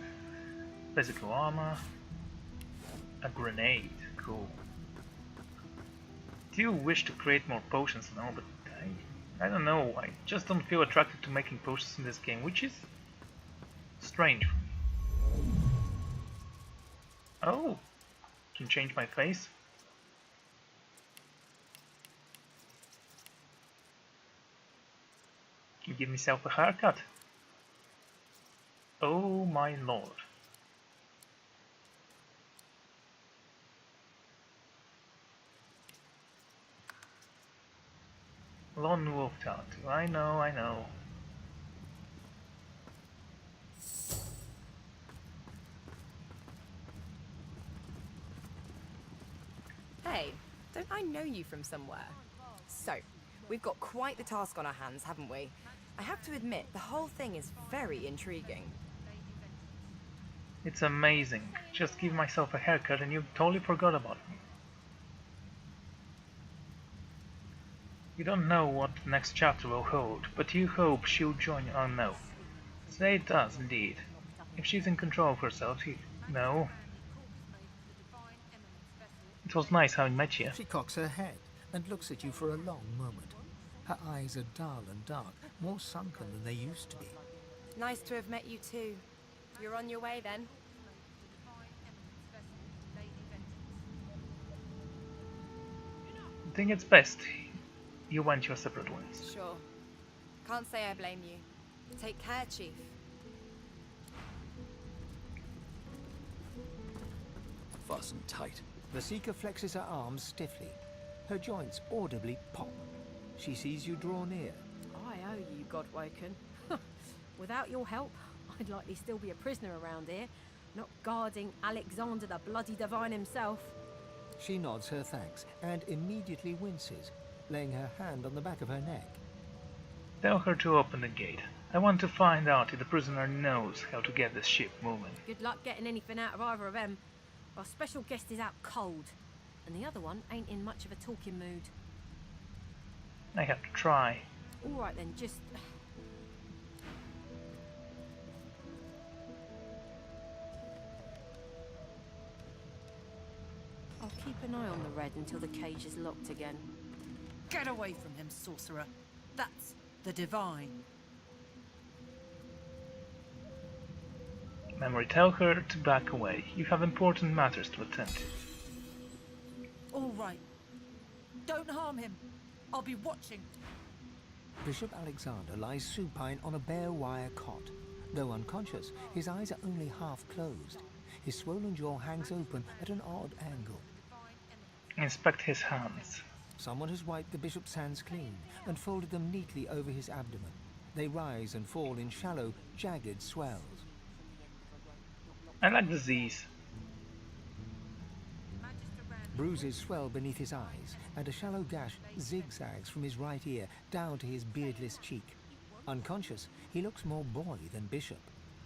Physical armor. A grenade. Cool. Do wish to create more potions and all, but I don't know. I just don't feel attracted to making potions in this game, which is strange for me. Oh! Can change my face. Can give myself a haircut. Oh my lord. Lone wolf tattoo. I know. Hey, don't I know you from somewhere? So, we've got quite the task on our hands, haven't we? I have to admit, the whole thing is very intriguing. It's amazing. Just give myself a haircut and you totally forgot about me. You don't know what the next chapter will hold, but you hope she'll join you. Oh no. Say it does, indeed. If she's in control of herself, no. It was nice having met you. She cocks her head and looks at you for a long moment. Her eyes are dull and dark, more sunken than they used to be. Nice to have met you too. You're on your way then? I think it's best you went your separate ways. Sure. Can't say I blame you. Take care, Chief. Fasten tight. The Seeker flexes her arms stiffly. Her joints audibly pop. She sees you draw near. I owe you, Godwoken. Without your help, I'd likely still be a prisoner around here, not guarding Alexander the bloody divine himself. She nods her thanks and immediately winces, laying her hand on the back of her neck. Tell her to open the gate. I want to find out if the prisoner knows how to get this ship moving. Good luck getting anything out of either of them. Our special guest is out cold, and the other one ain't in much of a talking mood. I have to try. All right then, just... I'll keep an eye on the red until the cage is locked again. Get away from him, sorcerer. That's the divine. Memory, tell her to back away. You have important matters to attend to. All right. Don't harm him. I'll be watching. Bishop Alexander lies supine on a bare wire cot. Though unconscious, his eyes are only half closed. His swollen jaw hangs open at an odd angle. Inspect his hands. Someone has wiped the bishop's hands clean and folded them neatly over his abdomen. They rise and fall in shallow, jagged swells. I like disease. Bruises swell beneath his eyes, and a shallow gash zigzags from his right ear down to his beardless cheek. Unconscious, he looks more boy than bishop.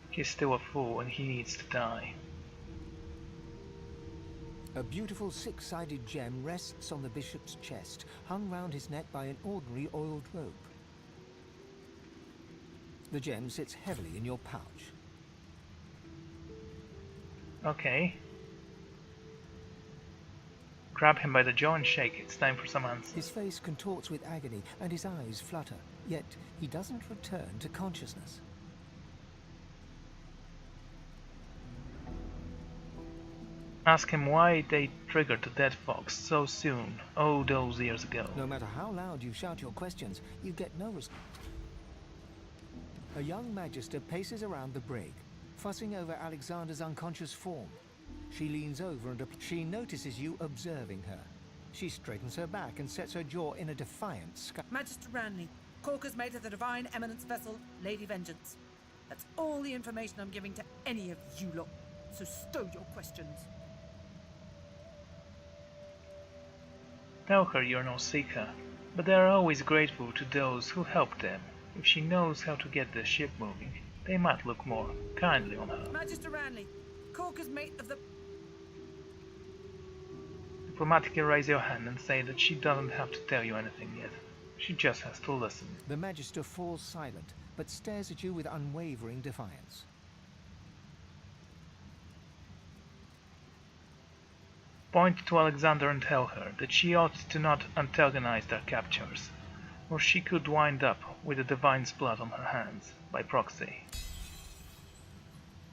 He's still a fool and he needs to die. A beautiful six-sided gem rests on the bishop's chest, hung round his neck by an ordinary oiled rope. The gem sits heavily in your pouch. Okay. Grab him by the jaw and shake. It's time for some answers. His face contorts with agony and his eyes flutter, yet he doesn't return to consciousness. Ask him why they triggered the dead fox so soon, all those years ago. No matter how loud you shout your questions, you get no response. A young Magister paces around the brig, fussing over Alexander's unconscious form. She leans over and she notices you observing her. She straightens her back and sets her jaw in a defiant scowl. Magister Ranley, Corker's mate of the Divine Eminence vessel, Lady Vengeance. That's all the information I'm giving to any of you lot, so stow your questions. Tell her you're no seeker, but they are always grateful to those who help them. If she knows how to get the ship moving, they might look more kindly on her. Magister Ranley, Corker's mate of the... Diplomatically raise your hand and say that she doesn't have to tell you anything yet. She just has to listen. The Magister falls silent, but stares at you with unwavering defiance. Point to Alexandar and tell her that she ought to not antagonize their captors, or she could wind up with the Divine's blood on her hands, by proxy.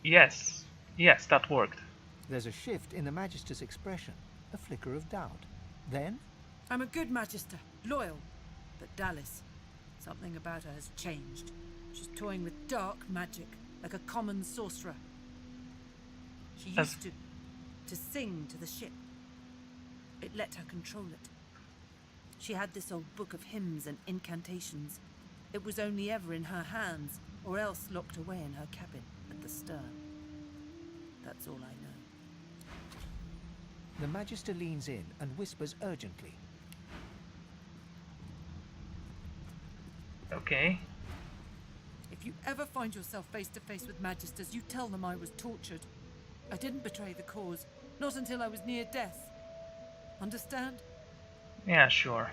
Yes, yes, that worked. There's a shift in the Magister's expression, a flicker of doubt. Then? I'm a good Magister, loyal. But Dallas, something about her has changed. She's toying with dark magic, like a common sorcerer. She used to sing to the ship. It let her control it. She had this old book of hymns and incantations. It was only ever in her hands, or else locked away in her cabin at the stern. That's all I know. The Magister leans in and whispers urgently. Okay. If you ever find yourself face to face with Magisters, you tell them I was tortured. I didn't betray the cause, not until I was near death. Understand? Yeah, sure.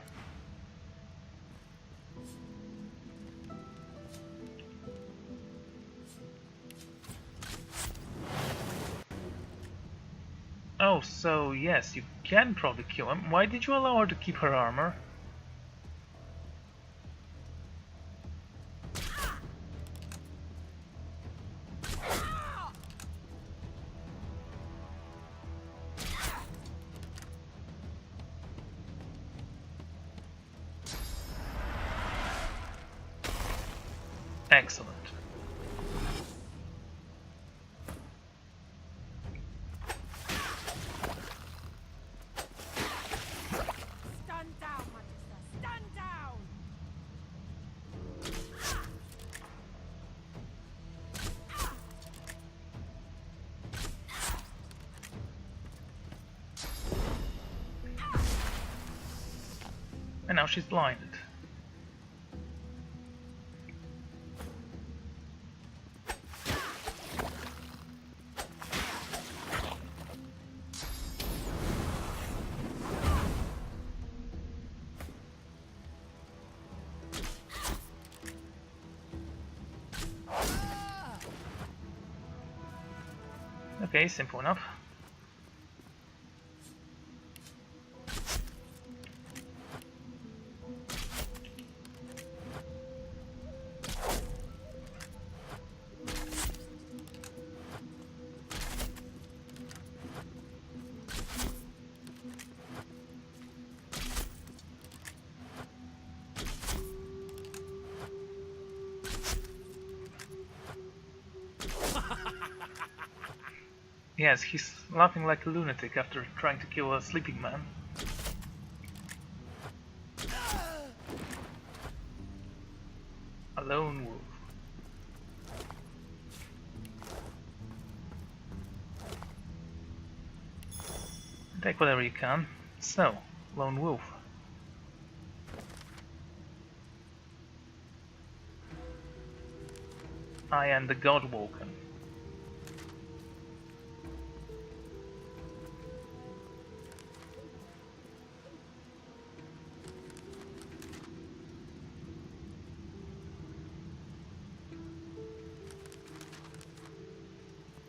Oh, so yes, you can probably kill him. Why did you allow her to keep her armor? Excellent. Stand down, Magister! Stand down! And now she's blinded. Okay, simple enough. Yes, he's laughing like a lunatic after trying to kill a sleeping man. A lone wolf. Take whatever you can. So, lone wolf. I am the God-Woken.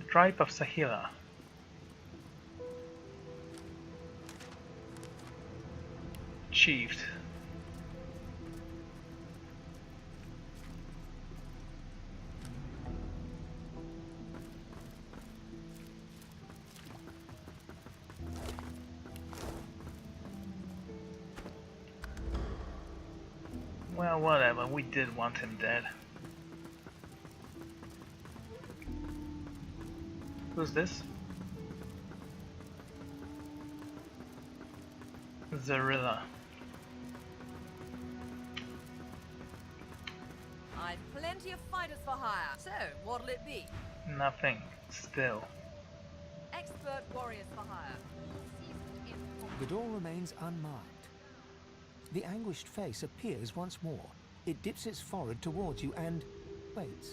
Tribe of Sahila. Achieved. Well, whatever, we did want him dead. Who's this? Zarilla. I've plenty of fighters for hire. So, what'll it be? Nothing. Still. Expert warriors for hire. The door remains unmarked. The anguished face appears once more. It dips its forehead towards you and waits.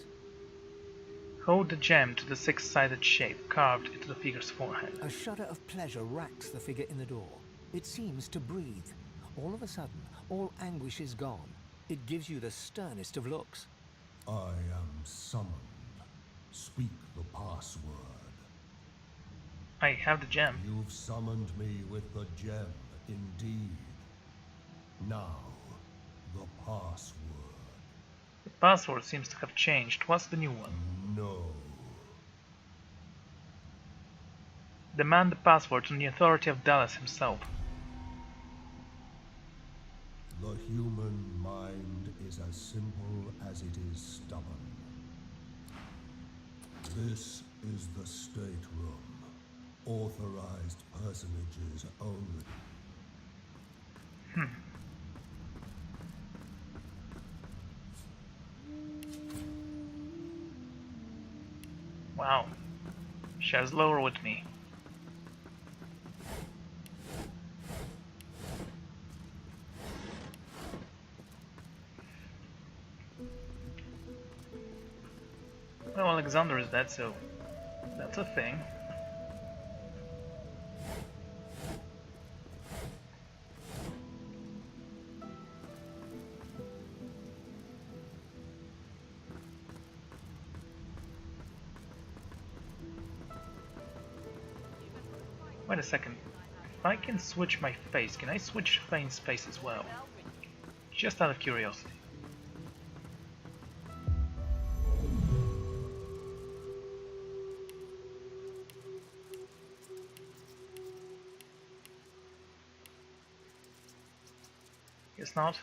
Hold the gem to the six-sided shape carved into the figure's forehead. A shudder of pleasure racks the figure in the door. It seems to breathe. All of a sudden, all anguish is gone. It gives you the sternest of looks. I am summoned. Speak the password. I have the gem. You've summoned me with the gem, indeed. Now, the password. The password seems to have changed. What's the new one? No. Demand the password from the authority of Dallas himself. The human mind is as simple as it is stubborn. This is the state room. Authorized personages only. Wow. Shares lower with me. Well, Alexandar is dead, so that's a thing. Wait a second. If I can switch my face, can I switch Fane's face as well? Just out of curiosity. Guess not.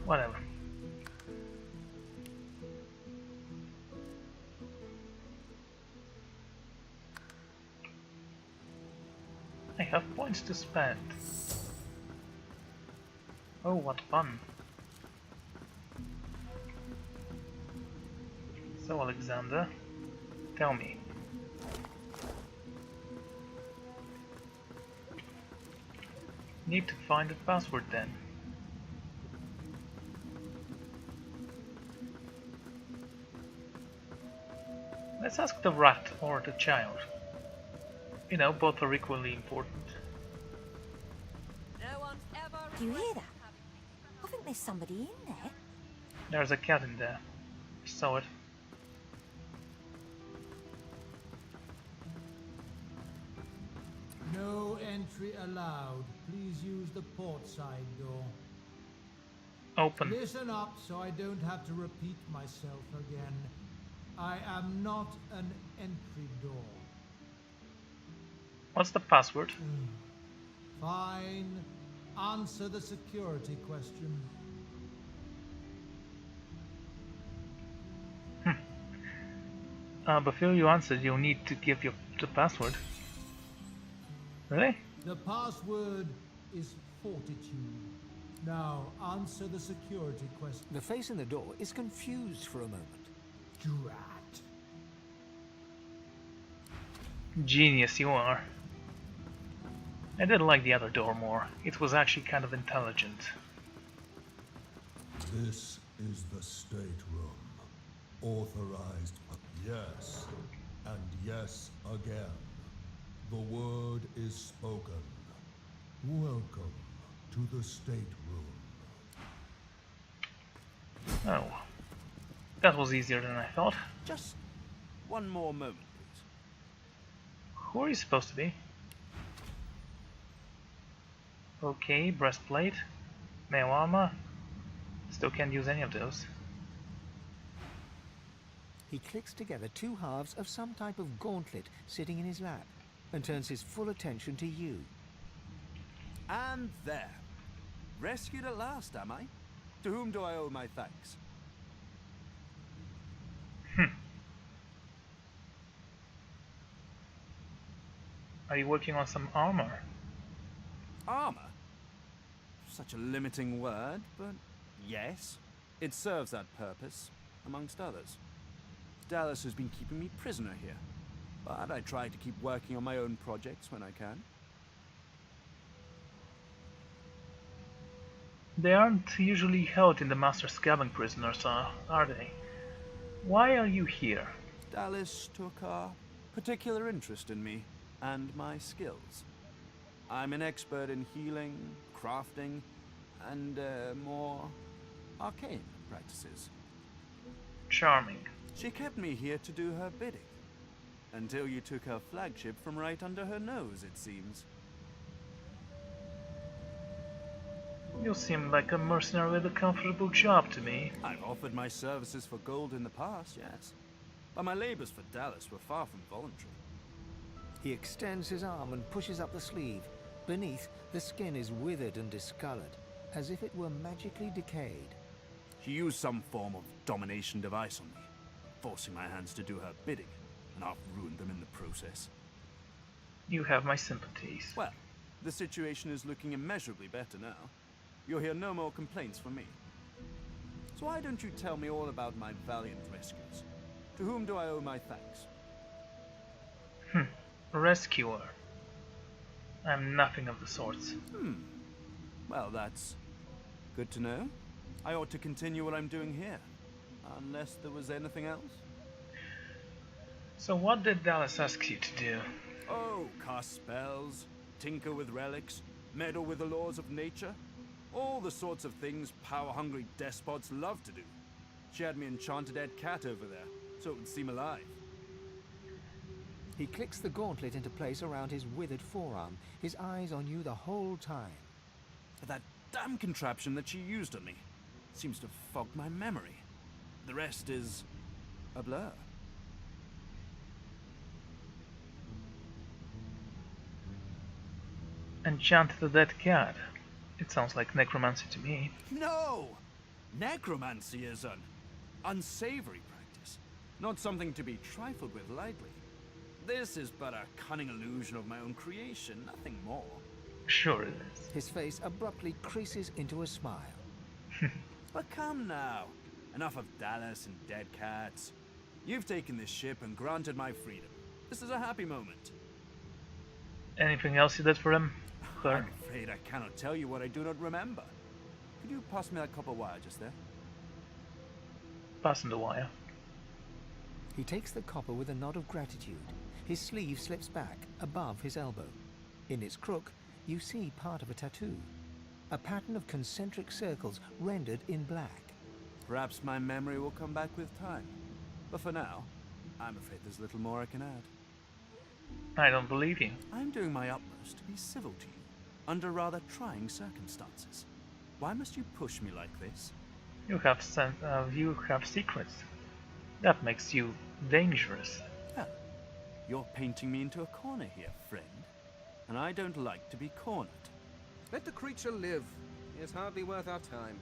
Whatever. I have points to spend. Oh, what fun. So, Alexandar, tell me. Need to find the password then. Let's ask the rat or the child. You know, both are equally important. Do you hear that? I think there's somebody in there. There's a cat in there. I saw it. No entry allowed. Please use the port side door. Open. Listen up so I don't have to repeat myself again. I am not an entry door. What's the password? Fine. Answer the security question. Before you answer, you'll need to give the password. Really? The password is fortitude. Now, answer the security question. The face in the door is confused for a moment. Drat. Genius you are. I did like the other door more. It was actually kind of intelligent. This is the state room. Authorized. Yes. And yes again. The word is spoken. Welcome to the state room. Oh. That was easier than I thought. Just one more moment, please. Who are you supposed to be? Okay, breastplate. Mail armor. Still can't use any of those. He clicks together two halves of some type of gauntlet sitting in his lap and turns his full attention to you. And there. Rescued at last, am I? To whom do I owe my thanks? Are you working on some armor? Armor? Such a limiting word, but yes. It serves that purpose, amongst others. Dallas has been keeping me prisoner here, but I try to keep working on my own projects when I can. They aren't usually held in the Master's cabin, prisoners, are they? Why are you here? Dallas took a particular interest in me and my skills. I'm an expert in healing, crafting, and more arcane practices. Charming. She kept me here to do her bidding. Until you took her flagship from right under her nose, it seems. You seem like a mercenary with a comfortable job to me. I've offered my services for gold in the past, yes. But my labors for Dallas were far from voluntary. He extends his arm and pushes up the sleeve. Beneath, the skin is withered and discolored, as if it were magically decayed. She used some form of domination device on me, forcing my hands to do her bidding, and I've ruined them in the process. You have my sympathies. Well, the situation is looking immeasurably better now. You'll hear no more complaints from me. So why don't you tell me all about my valiant rescuers? To whom do I owe my thanks? Rescuer. I'm nothing of the sorts. Well, that's good to know. I ought to continue what I'm doing here. Unless there was anything else? So what did Dallas ask you to do? Oh, cast spells, tinker with relics, meddle with the laws of nature. All the sorts of things power-hungry despots love to do. She had me enchant a dead cat over there, so it would seem alive. He clicks the gauntlet into place around his withered forearm, his eyes on you the whole time. That damn contraption that she used on me seems to fog my memory. The rest is a blur. Enchant the dead cat. It sounds like necromancy to me. No! Necromancy is an unsavory practice, not something to be trifled with lightly. This is but a cunning illusion of my own creation, nothing more. Sure it is. His face abruptly creases into a smile. But come now. Enough of Dallas and dead cats. You've taken this ship and granted my freedom. This is a happy moment. Anything else you did for him? I'm afraid I cannot tell you what I do not remember. Could you pass me that copper wire just there? Passing the wire. He takes the copper with a nod of gratitude. His sleeve slips back, above his elbow. In its crook, you see part of a tattoo. A pattern of concentric circles rendered in black. Perhaps my memory will come back with time. But for now, I'm afraid there's little more I can add. I don't believe you. I'm doing my utmost to be civil to you, under rather trying circumstances. Why must you push me like this? You have secrets. That makes you dangerous. Well, you're painting me into a corner here, friend. And I don't like to be cornered. Let the creature live. It's hardly worth our time.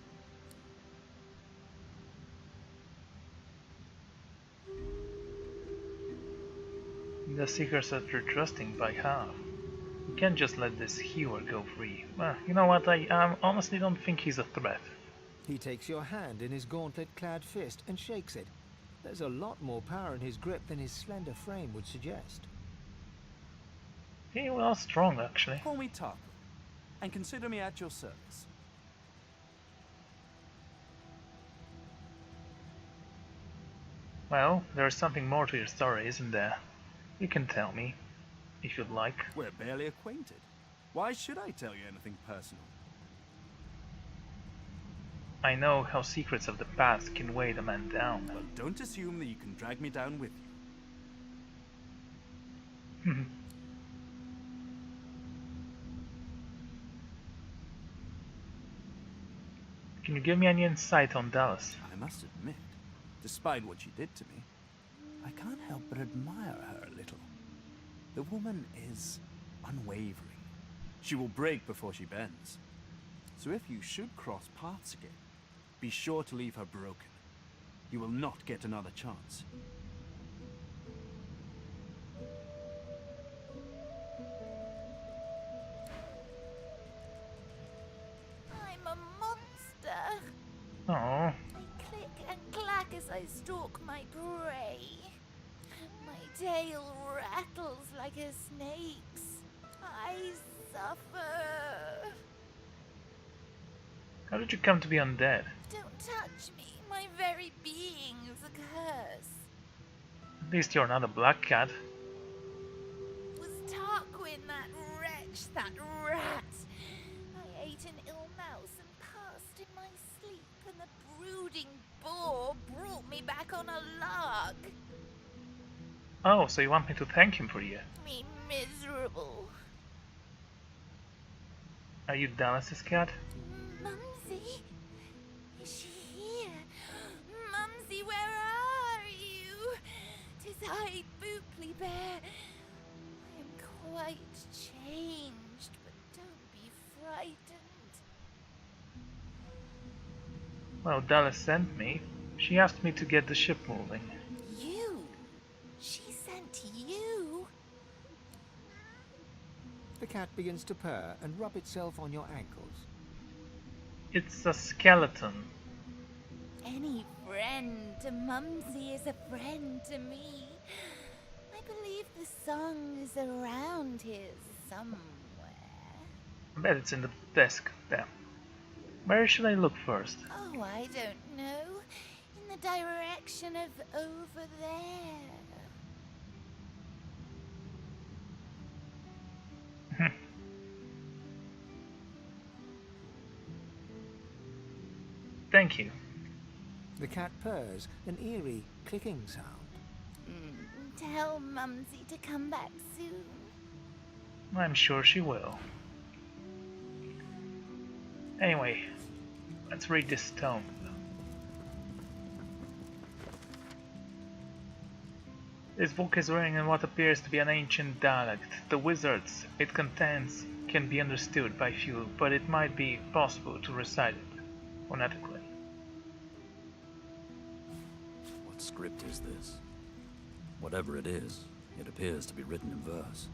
The secrets that you're trusting by half. You can't just let this hewer go free. Well, you know what, I honestly don't think he's a threat. He takes your hand in his gauntlet-clad fist and shakes it. There's a lot more power in his grip than his slender frame would suggest. He was strong, actually. Call me Tarko, and consider me at your service. Well, there's something more to your story, isn't there? You can tell me, if you'd like. We're barely acquainted. Why should I tell you anything personal? I know how secrets of the past can weigh the man down. Well, don't assume that you can drag me down with you. Can you give me any insight on Dallas? I must admit, despite what she did to me, I can't help but admire her a little. The woman is unwavering. She will break before she bends. So if you should cross paths again, be sure to leave her broken. You will not get another chance. I'm a monster. Oh. I click and clack as I stalk my prey. My tail rattles like a snake's. I suffer. How did you come to be undead? Don't touch me. My very being's a curse. At least you're not a black cat. Was Tarquin that wretch, that rat? I ate an ill mouse and passed in my sleep, and the brooding boar brought me back on a lark. Oh, so you want me to thank him for you? Me miserable. Are you Dallas's cat? Mumsy? Is she here? Mumsy, where are you? 'Tis I, Booply Bear. I am quite changed, but don't be frightened. Well, Dallas sent me. She asked me to get the ship moving. You? She sent you? The cat begins to purr and rub itself on your ankles. It's a skeleton. Any friend to Mumsy is a friend to me. I believe the song is around here somewhere. I bet it's in the desk there. Where should I look first? Oh, I don't know. In the direction of over there. Thank you. The cat purrs, an eerie clicking sound. Tell Mumsy to come back soon. I'm sure she will. Anyway, let's read this tome. This book is written in what appears to be an ancient dialect. The wizards it contains can be understood by few, but it might be possible to recite it phonetically. What script is this? Whatever it is, it appears to be written in verse.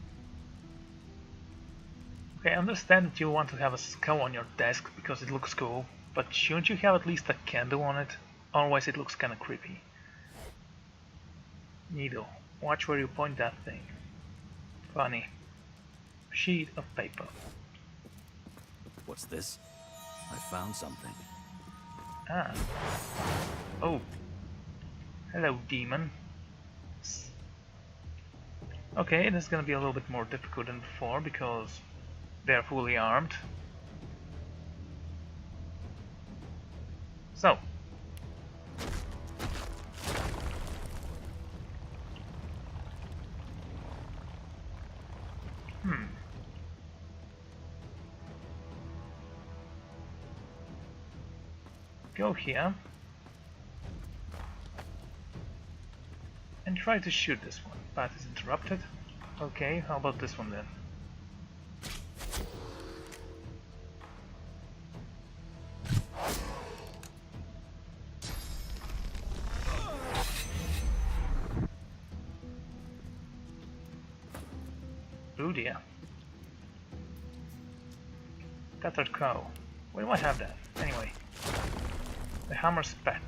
Okay, I understand that you want to have a skull on your desk because it looks cool, but shouldn't you have at least a candle on it? Otherwise it looks kinda creepy. Needle. Watch where you point that thing. Funny. Sheet of paper. What's this? I found something. Ah. Oh. Hello, demon. Okay, this is gonna be a little bit more difficult than before because they're fully armed. So. Go here. And try to shoot this one. Path is interrupted. Okay, how about this one then? Oh dear. Tattered cow. We might have that. Anyway. The hammer spat.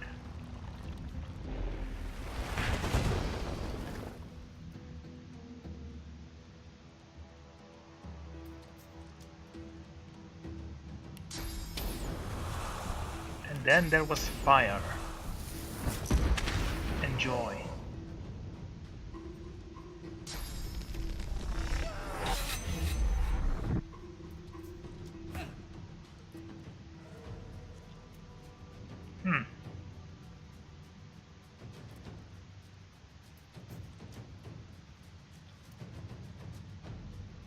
And then there was fire. And joy.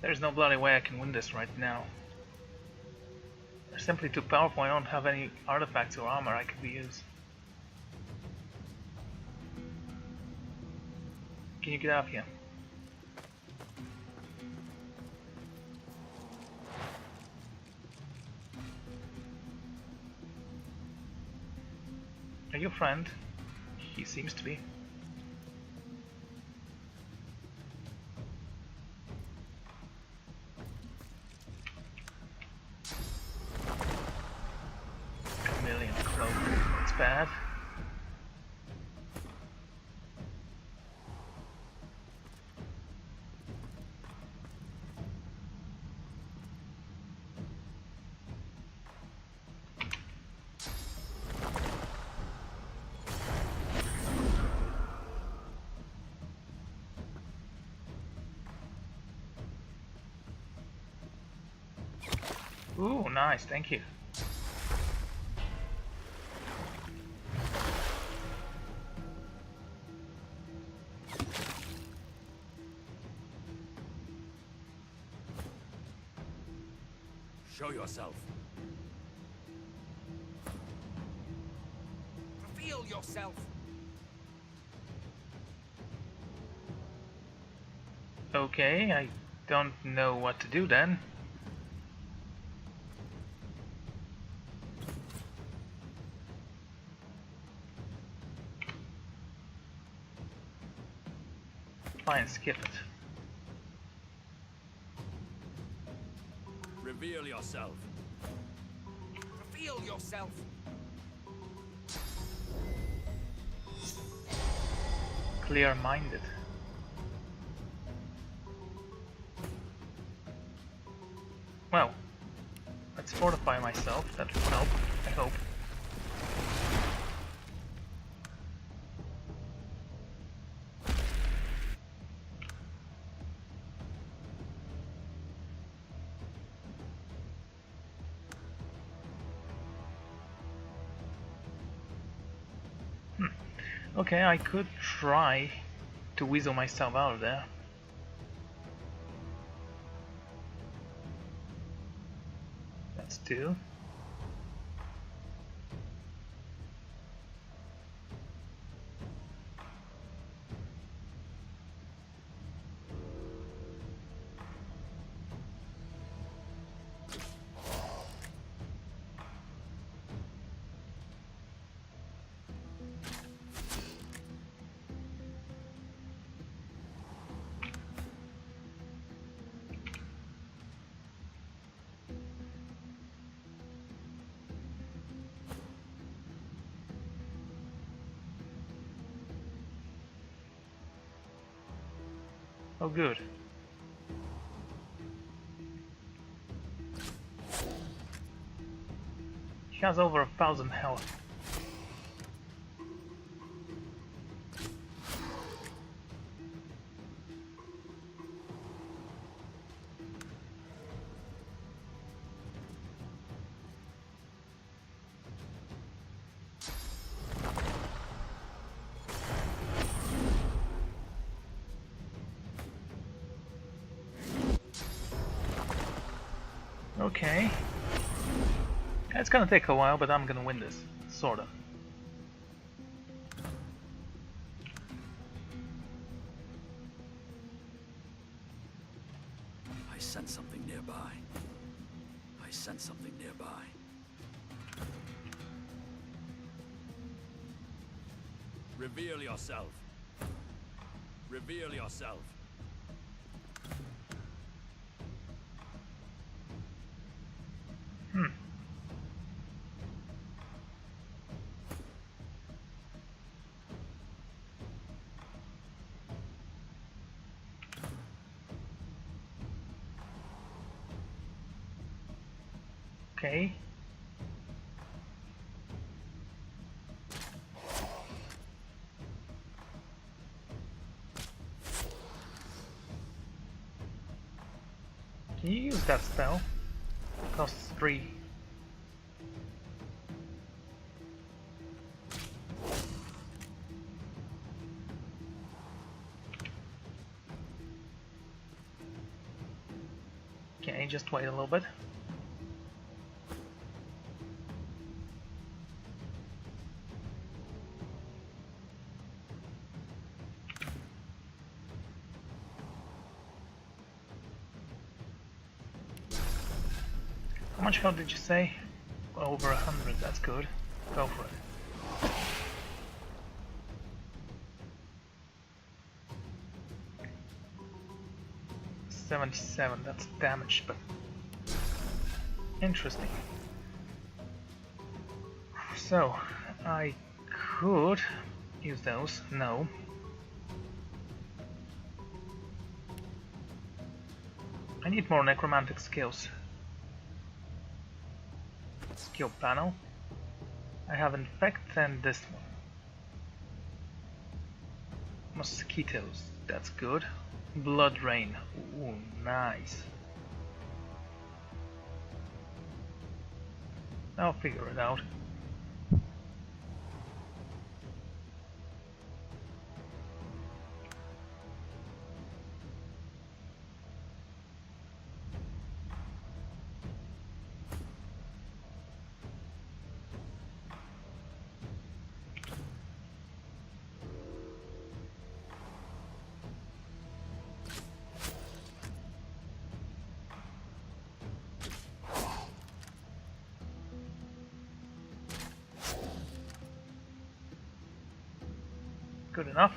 There's no bloody way I can win this right now. They're simply too powerful. I don't have any artifacts or armor I could use. Can you get out of here? Are you a friend? He seems to be. Chameleon cloak. It's bad. Ooh, nice, thank you. Show yourself. Reveal yourself. Okay, I don't know what to do then. Fine, skip it. Reveal yourself. Reveal yourself. Clear-minded. Well, let's fortify myself. That will help, I hope. Okay, I could try to weasel myself out of there. That's two. Oh, good. He has over 1,000 health. Okay. It's gonna take a while, but I'm gonna win this. Sorta. I sense something nearby. I sense something nearby. Reveal yourself. Reveal yourself. Okay. Can you use that spell? Costs 3. Okay, just wait a little bit. How much health did you say? Over 100, that's good. Go for it. $77, that's damage, but interesting. So, I could use those. No. I need more necromantic skills. Skill panel. I have infect and this one. Mosquitoes, that's good. Blood rain, ooh, nice. I'll figure it out. Good enough.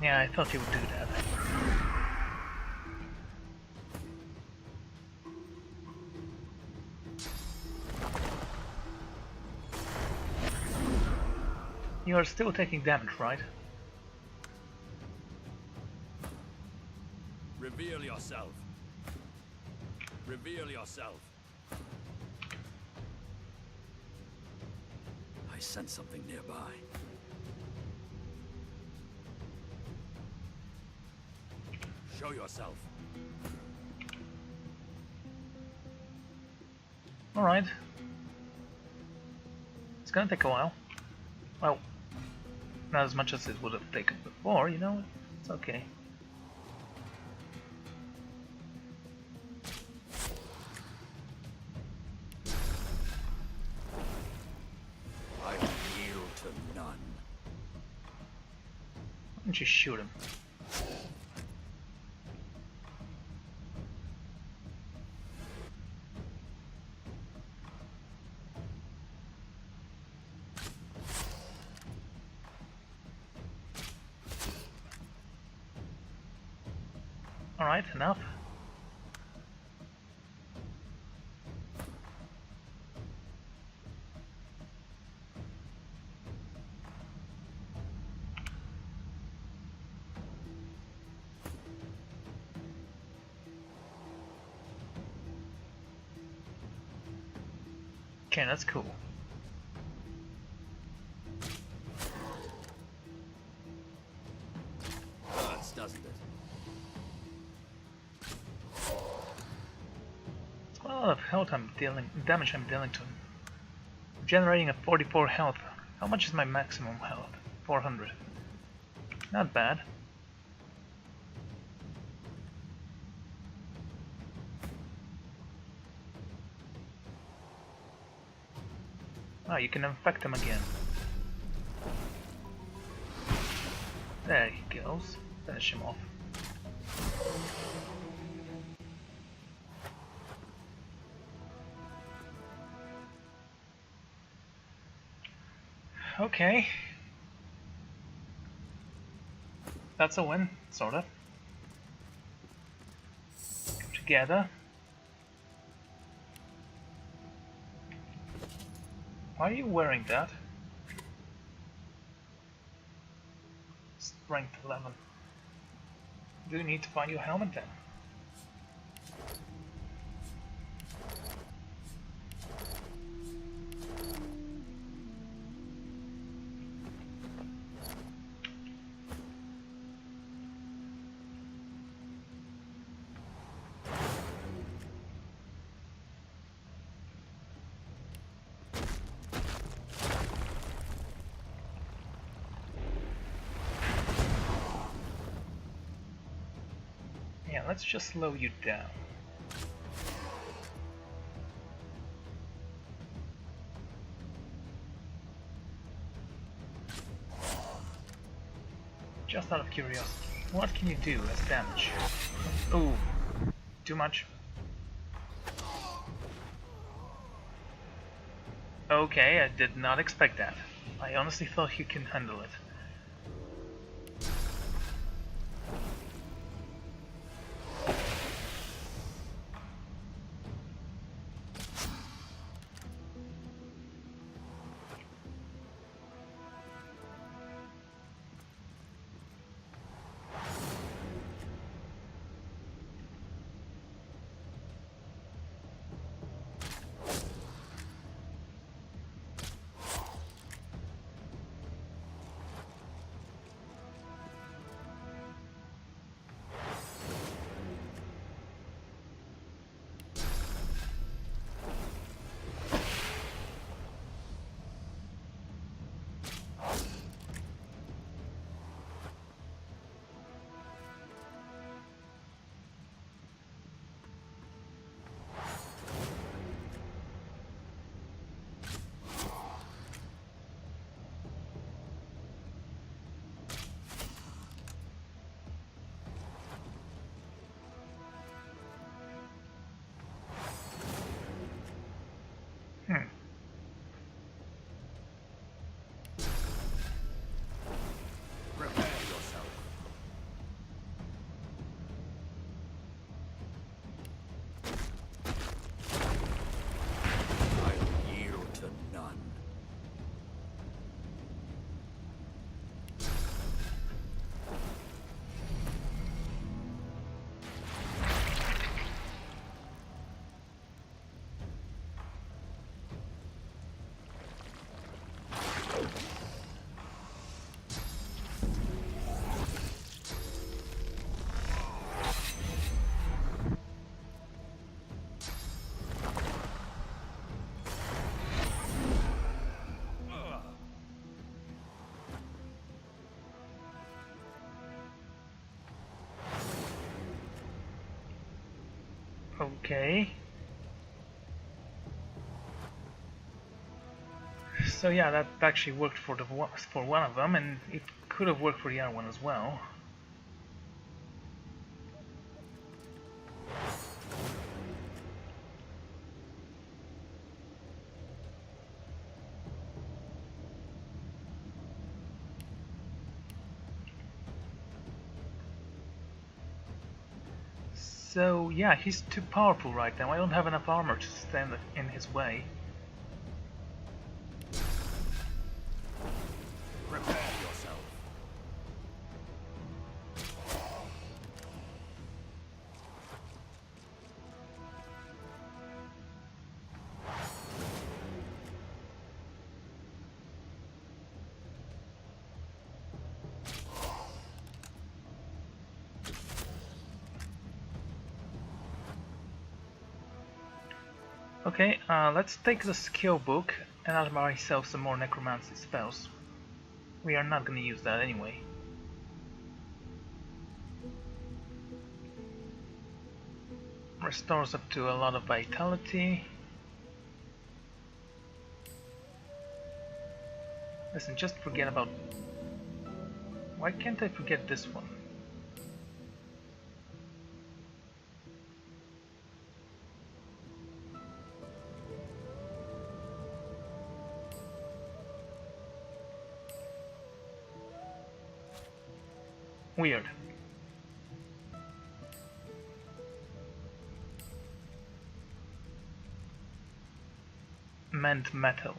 Yeah, I thought he would do that. You are still taking damage, right? Reveal yourself. Reveal yourself. I sense something nearby. Show yourself. Alright. It's gonna take a while. Well, not as much as it would have taken before, you know? It's okay. I yield to none. Why don't you shoot him? Alright, enough. Okay, that's cool. Hurts, doesn't it? It's quite a lot of health damage I'm dealing to him. Generating a 44 health. How much is my maximum health? 400. Not bad. Ah, you can infect him again. There he goes. Finish him off. Okay. That's a win, sorta. Together. Why are you wearing that? Strength 11. Do you need to find your helmet then? Yeah, let's just slow you down. Just out of curiosity, what can you do as damage? Ooh, too much. Okay, I did not expect that. I honestly thought you can handle it. Okay. So yeah, that actually worked for one of them, and it could have worked for the other one as well. So yeah, he's too powerful right now. I don't have enough armor to stand in his way. Prepare yourself. Okay, let's take the skill book and add myself some more necromancy spells. We are not going to use that anyway. Restores up to a lot of vitality. Listen, just forget about... Why can't I forget this one? Weird. Mend metal.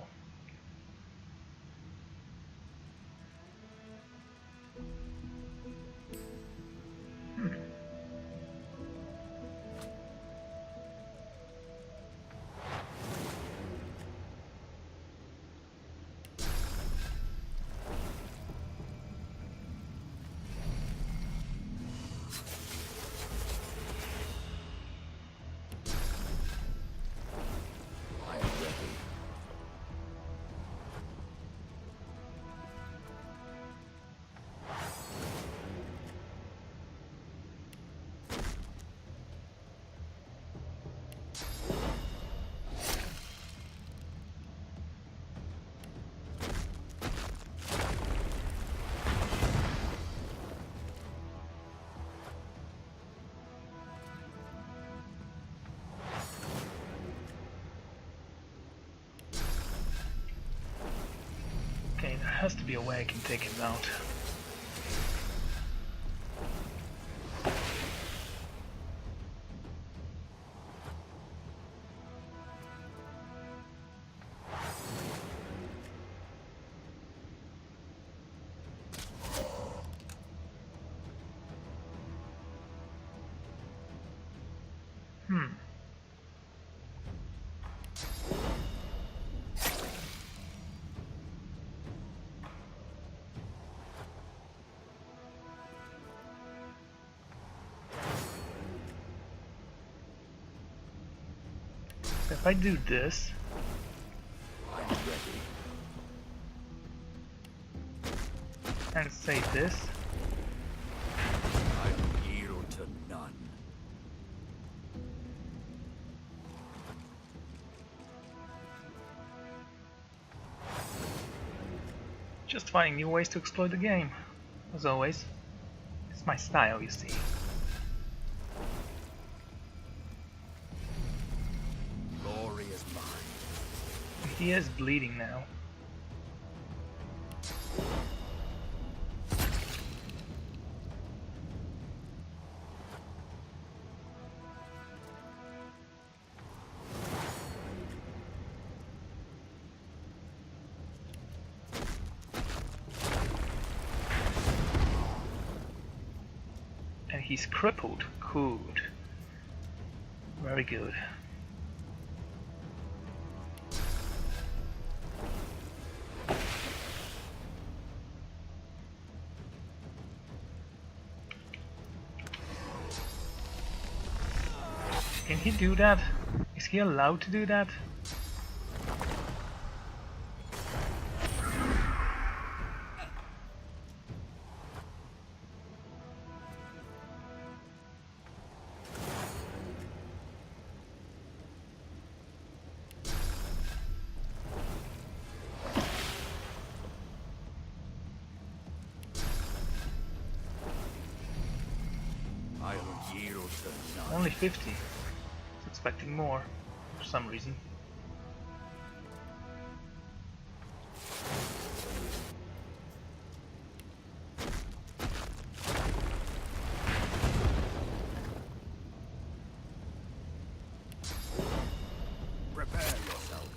Okay, there has to be a way I can take him out. If I do this, and say this, I yield to none. just finding new ways to exploit the game, as always. It's my style, you see. Glory is mine. He is bleeding now. And he's crippled. Good. Very good. Can he do that? Is he allowed to do that? only 50. I was expecting more for some reason. Prepare yourself.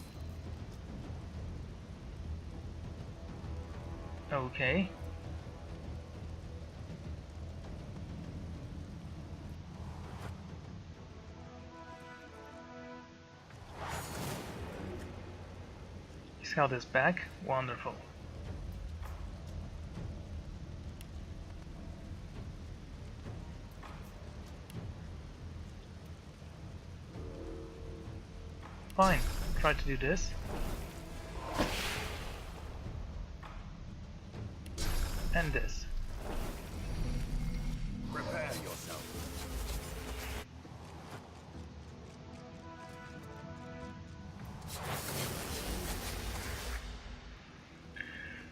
Okay. He's held his back. Wonderful. Fine. Try to do this. And this. Prepare yourself.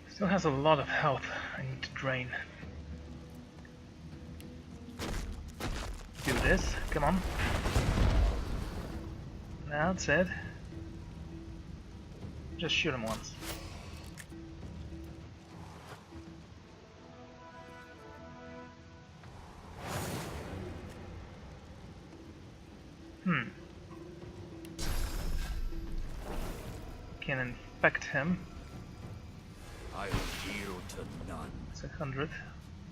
Still has a lot of health I need to drain. Do this. Come on. That's it. Just shoot him once. Can infect him. I will yield to none. It's 100.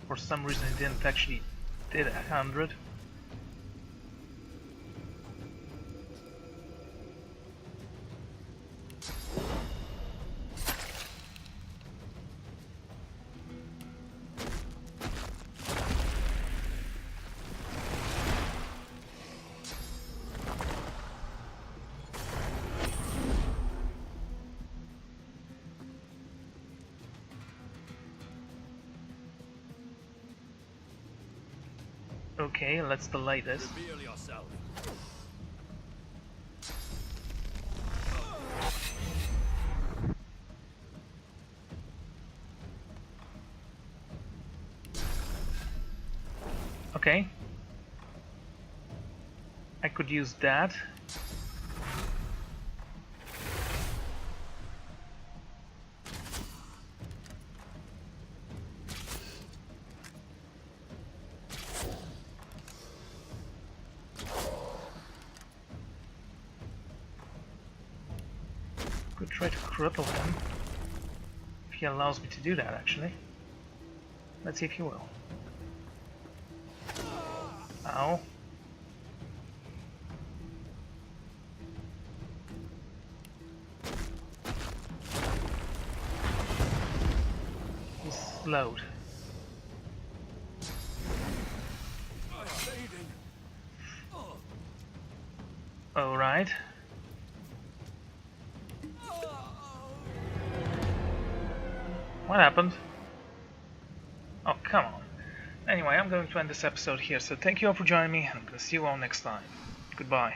For some reason it didn't actually did 100. Okay, let's delay this. Reveal yourself. Okay. I could use that. Could try to cripple him if he allows me to do that, actually. Let's see if he will. Ow. He's slowed. Alright. What happened? Oh, come on. Anyway, I'm going to end this episode here, so thank you all for joining me, and I'm going to see you all next time. Goodbye.